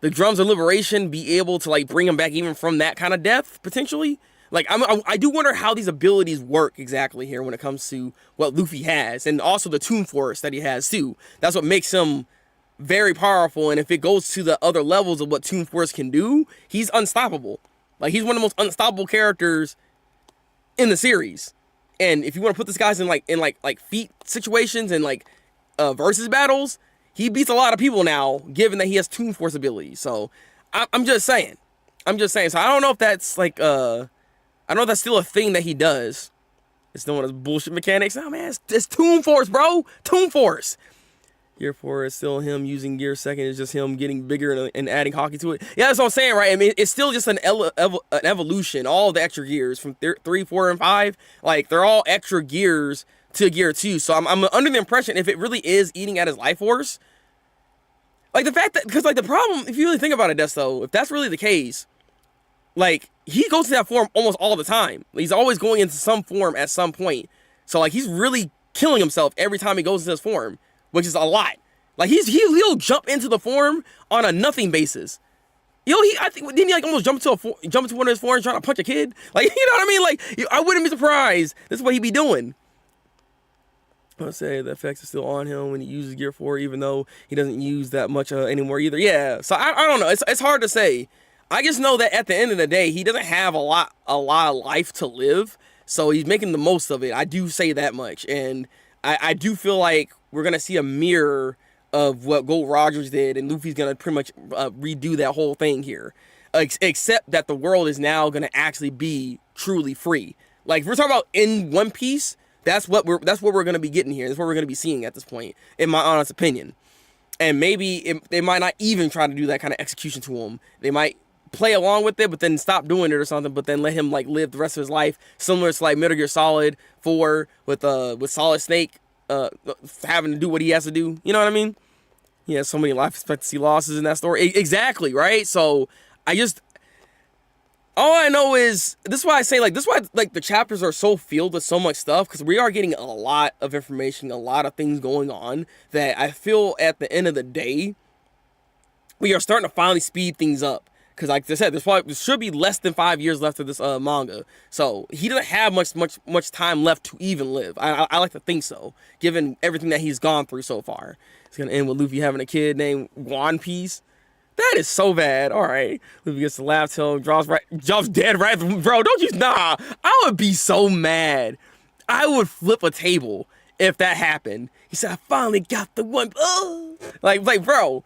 drums of liberation be able to like bring him back even from that kind of death potentially. Like I do wonder how these abilities work exactly here when it comes to what Luffy has, and also the Toon Force that he has too. That's what makes him very powerful. And if it goes to the other levels of what Toon Force can do, he's unstoppable. Like he's one of the most unstoppable characters in the series. And if you want to put this guys in like feat situations and like versus battles, he beats a lot of people now, given that he has Toon Force abilities. So I'm just saying. So I don't know if that's like I don't know if that's still a thing that he does. It's still one of those bullshit mechanics. Oh man, it's Toon Force, bro. Toon Force. Gear 4 is still him using gear second. It's just him getting bigger and adding hockey to it. Yeah, that's what I'm saying, right? I mean, it's still just an evolution. All the extra gears from 3, 4, and 5, like they're all extra gears to gear 2. So I'm under the impression if it really is eating at his life force, like the fact that, because like the problem, if you really think about it, though, if that's really the case, like he goes to that form almost all the time. He's always going into some form at some point. So like he's really killing himself every time he goes into this form, which is a lot. Like he'll jump into the form on a nothing basis. Yo, I think didn't he like almost jump into one of his forms trying to punch a kid? Like, you know what I mean? Like I wouldn't be surprised. This is what he'd be doing. I'll say the effects are still on him when he uses gear 4, even though he doesn't use that much anymore either. Yeah, so I don't know. It's hard to say. I just know that at the end of the day, he doesn't have a lot of life to live, so he's making the most of it. I do say that much, and I do feel like we're gonna see a mirror of what Gold Rogers did, and Luffy's gonna pretty much redo that whole thing here, except that the world is now gonna actually be truly free. Like if we're talking about in One Piece. That's what we're going to be getting here. That's what we're going to be seeing at this point, in my honest opinion. And maybe they might not even try to do that kind of execution to him. They might play along with it, but then stop doing it or something. But then let him like live the rest of his life, similar to like Metal Gear Solid 4 with Solid Snake having to do what he has to do. You know what I mean? He has so many life expectancy losses in that story. Exactly, right? So all I know is, this is why I say, like, this is why, like, the chapters are so filled with so much stuff, because we are getting a lot of information, a lot of things going on, that I feel at the end of the day, we are starting to finally speed things up. Because, like I said, there should be less than 5 years left of this manga. So, he doesn't have much time left to even live. I like to think so, given everything that he's gone through so far. It's going to end with Luffy having a kid named One Piece. That is so bad. All right. Luffy gets the laugh till drops dead right. Bro, don't you? Nah. I would be so mad. I would flip a table if that happened. He said, I finally got the one. Like, bro,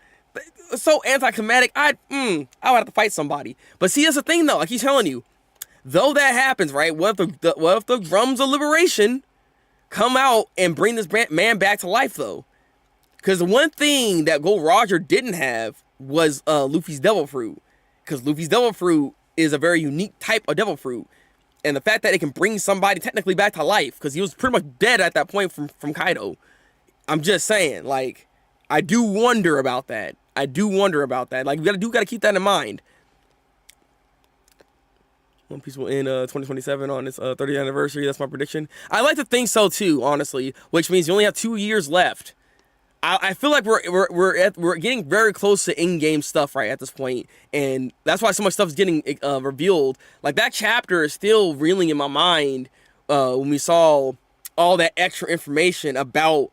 so anticlimactic. I would have to fight somebody. But see, that's the thing, though. Like he's telling you, though that happens, right? What if the drums of liberation come out and bring this man back to life, though? Because the one thing that Gold Roger didn't have was Luffy's Devil Fruit, because Luffy's Devil Fruit is a very unique type of Devil Fruit, and the fact that it can bring somebody technically back to life, because he was pretty much dead at that point from Kaido. I'm just saying, like, I do wonder about that. Like, we gotta keep that in mind. One Piece will end 2027 on its 30th anniversary. That's my prediction. I like to think so too, honestly, which means you only have 2 years left. I feel like we're getting very close to in-game stuff right at this point, and that's why so much stuff is getting revealed. Like that chapter is still reeling in my mind when we saw all that extra information about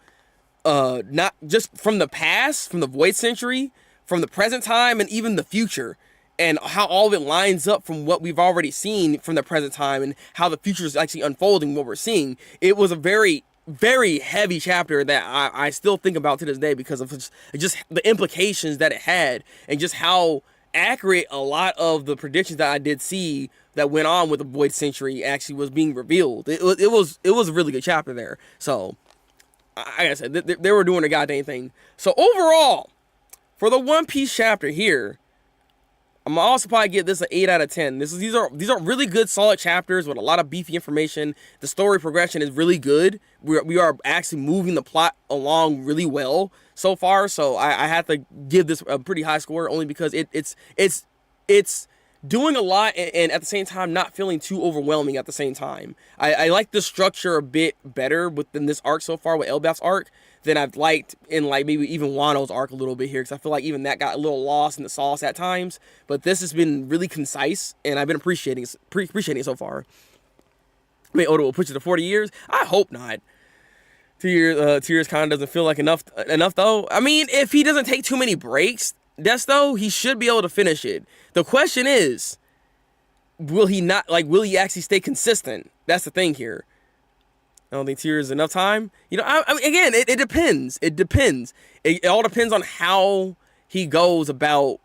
not just from the past, from the Void Century, from the present time and even the future, and how all of it lines up from what we've already seen from the present time and how the future is actually unfolding what we're seeing. It was a very, very heavy chapter that I still think about to this day because of just the implications that it had and just how accurate a lot of the predictions that I did see that went on with the Void Century actually was being revealed. It was a really good chapter there. So, like I said, they were doing a goddamn thing. So overall, for the One Piece chapter here, I'm gonna also probably give this an 8 out of 10. These are really good, solid chapters with a lot of beefy information. The story progression is really good. We are actually moving the plot along really well so far. So I have to give this a pretty high score only because it's doing a lot and at the same time not feeling too overwhelming at the same time. I like the structure a bit better within this arc so far with Elbaf's arc than I've liked in like maybe even Wano's arc a little bit here, because I feel like even that got a little lost in the sauce at times. But this has been really concise and I've been appreciating it so far. I mean, Oda will push it to 40 years. I hope not. 2 years kind of doesn't feel like enough though. I mean, if he doesn't take too many breaks, though, he should be able to finish it. The question is, will he actually stay consistent? That's the thing here. I don't think 2 years is enough time. You know, I mean, again, it depends. It depends. It all depends on how he goes about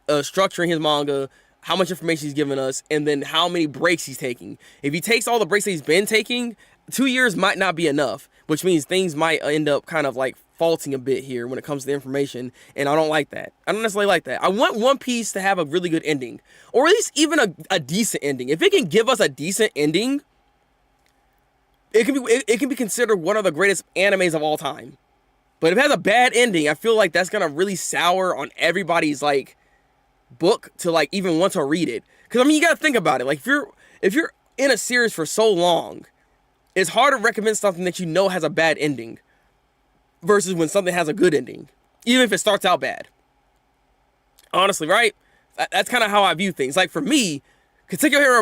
structuring his manga, how much information he's giving us, and then how many breaks he's taking. If he takes all the breaks that he's been taking, 2 years might not be enough, which means things might end up kind of like faulting a bit here when it comes to the information, and I don't like that. I don't necessarily like that. I want One Piece to have a really good ending, or at least even a decent ending. If it can give us a decent ending, it can be considered one of the greatest animes of all time. But if it has a bad ending, I feel like that's gonna really sour on everybody's like book to like even want to read it. Because I mean, you gotta think about it. Like if you're in a series for so long, it's hard to recommend something that you know has a bad ending versus when something has a good ending, even if it starts out bad. Honestly, right? That's kind of how I view things. Like for me, Katekyo Hitman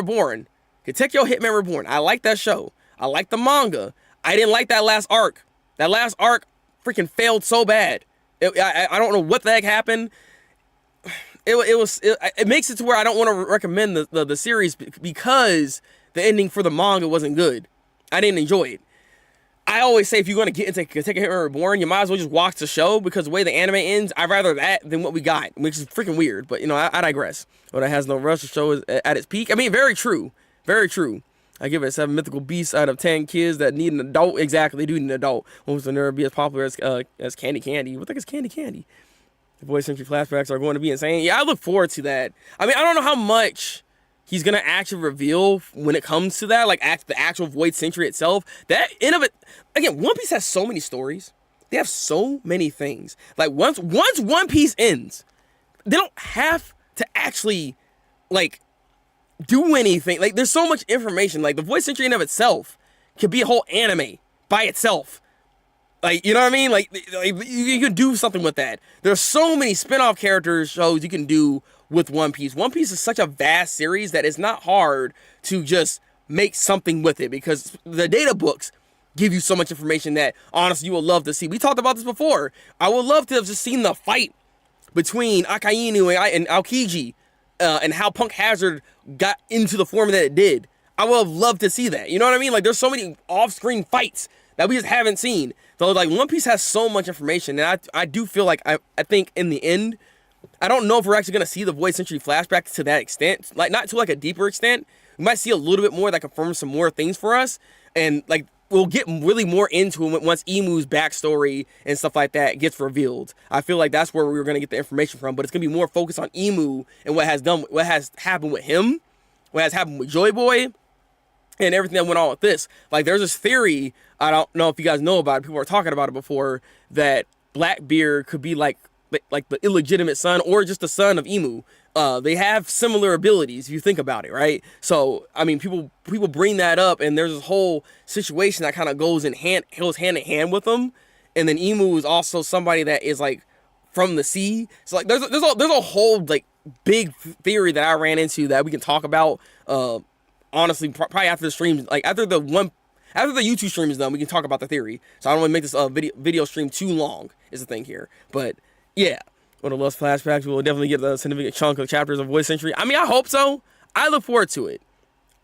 Reborn. I like that show. I like the manga. I didn't like that last arc. That last arc freaking failed so bad. I don't know what the heck happened. It makes it to where I don't want to recommend the series because the ending for the manga wasn't good. I didn't enjoy it. I always say if you're going to get into Katekyo Hitman Reborn, you might as well just watch the show, because the way the anime ends, I'd rather that than what we got, which is freaking weird. But, you know, I digress. Oda has no rush. The show is at its peak. I mean, very true. Very true. I give it 7 mythical beasts out of 10 kids that need an adult. Exactly, they do need an adult. Won't never be as popular as Candy Candy. What the heck is Candy Candy? The Void Century flashbacks are going to be insane. Yeah, I look forward to that. I mean, I don't know how much he's going to actually reveal when it comes to that, like the actual Void Century itself. That end of it, again, One Piece has so many stories. They have so many things. Like once One Piece ends, they don't have to actually like do anything. Like there's so much information. Like the Void Century in of itself could be a whole anime by itself. Like, you know what I mean? Like you can do something with that. There's so many spin-off characters shows you can do with One Piece. One Piece is such a vast series that it's not hard to just make something with it, because the data books give you so much information that honestly you will love to see. We talked about this before. I would love to have just seen the fight between Akainu and Aokiji, and how Punk Hazard got into the form that it did. I would have loved to see that. You know what I mean? Like there's so many off-screen fights that we just haven't seen. So like One Piece has so much information, and I do feel like I think in the end, I don't know if we're actually gonna see the Void Century flashbacks to that extent. Like not to like a deeper extent. We might see a little bit more that confirms some more things for us, and like we'll get really more into it once Imu's backstory and stuff like that gets revealed. I feel like that's where we're gonna get the information from, but it's gonna be more focused on Imu and what has happened with him, what has happened with Joy Boy, and everything that went on with this. Like there's this theory, I don't know if you guys know about it, people were talking about it before, that Blackbeard could be like the illegitimate son or just the son of Imu. They have similar abilities if you think about it, right? So I mean, people bring that up, and there's this whole situation that kind of goes hand in hand with them. And then Imu is also somebody that is like from the sea. So like there's a whole like big theory that I ran into that we can talk about. Honestly, probably after the stream, like after the YouTube stream is done, we can talk about the theory. So I don't want to make this video stream too long is the thing here. But yeah, One of the Lost flashbacks. We'll definitely get a significant chunk of chapters of Void Century. I mean, I hope so. I look forward to it.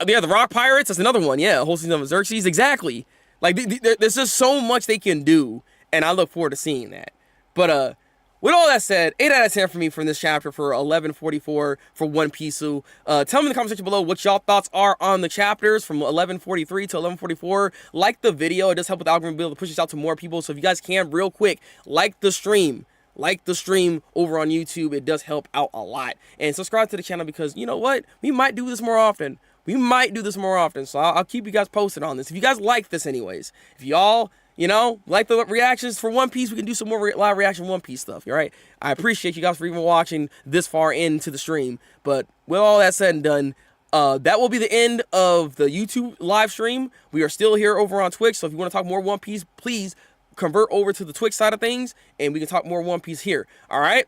Yeah, the Rock Pirates. That's another one. Yeah, a whole season of Xerxes. Exactly. Like, there's just so much they can do, and I look forward to seeing that. But with all that said, 8 out of 10 for me from this chapter for 1144 for One Piece. Tell me in the comment section below what y'all thoughts are on the chapters from 1143 to 1144. Like the video. It does help with the algorithm, be able to push this out to more people. So if you guys can, real quick, like the stream. Like the stream over on YouTube. It does help out a lot. And subscribe to the channel because, you know what? We might do this more often. So I'll keep you guys posted on this. If you guys like this anyways. If y'all, you know, like the reactions for One Piece, we can do some more live reaction One Piece stuff, all right? I appreciate you guys for even watching this far into the stream. But with all that said and done, that will be the end of the YouTube live stream. We are still here over on Twitch. So if you want to talk more One Piece, please convert over to the Twitch side of things, and we can talk more One Piece here. All right?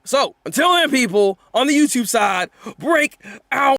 So, until then, people, on the YouTube side, break out.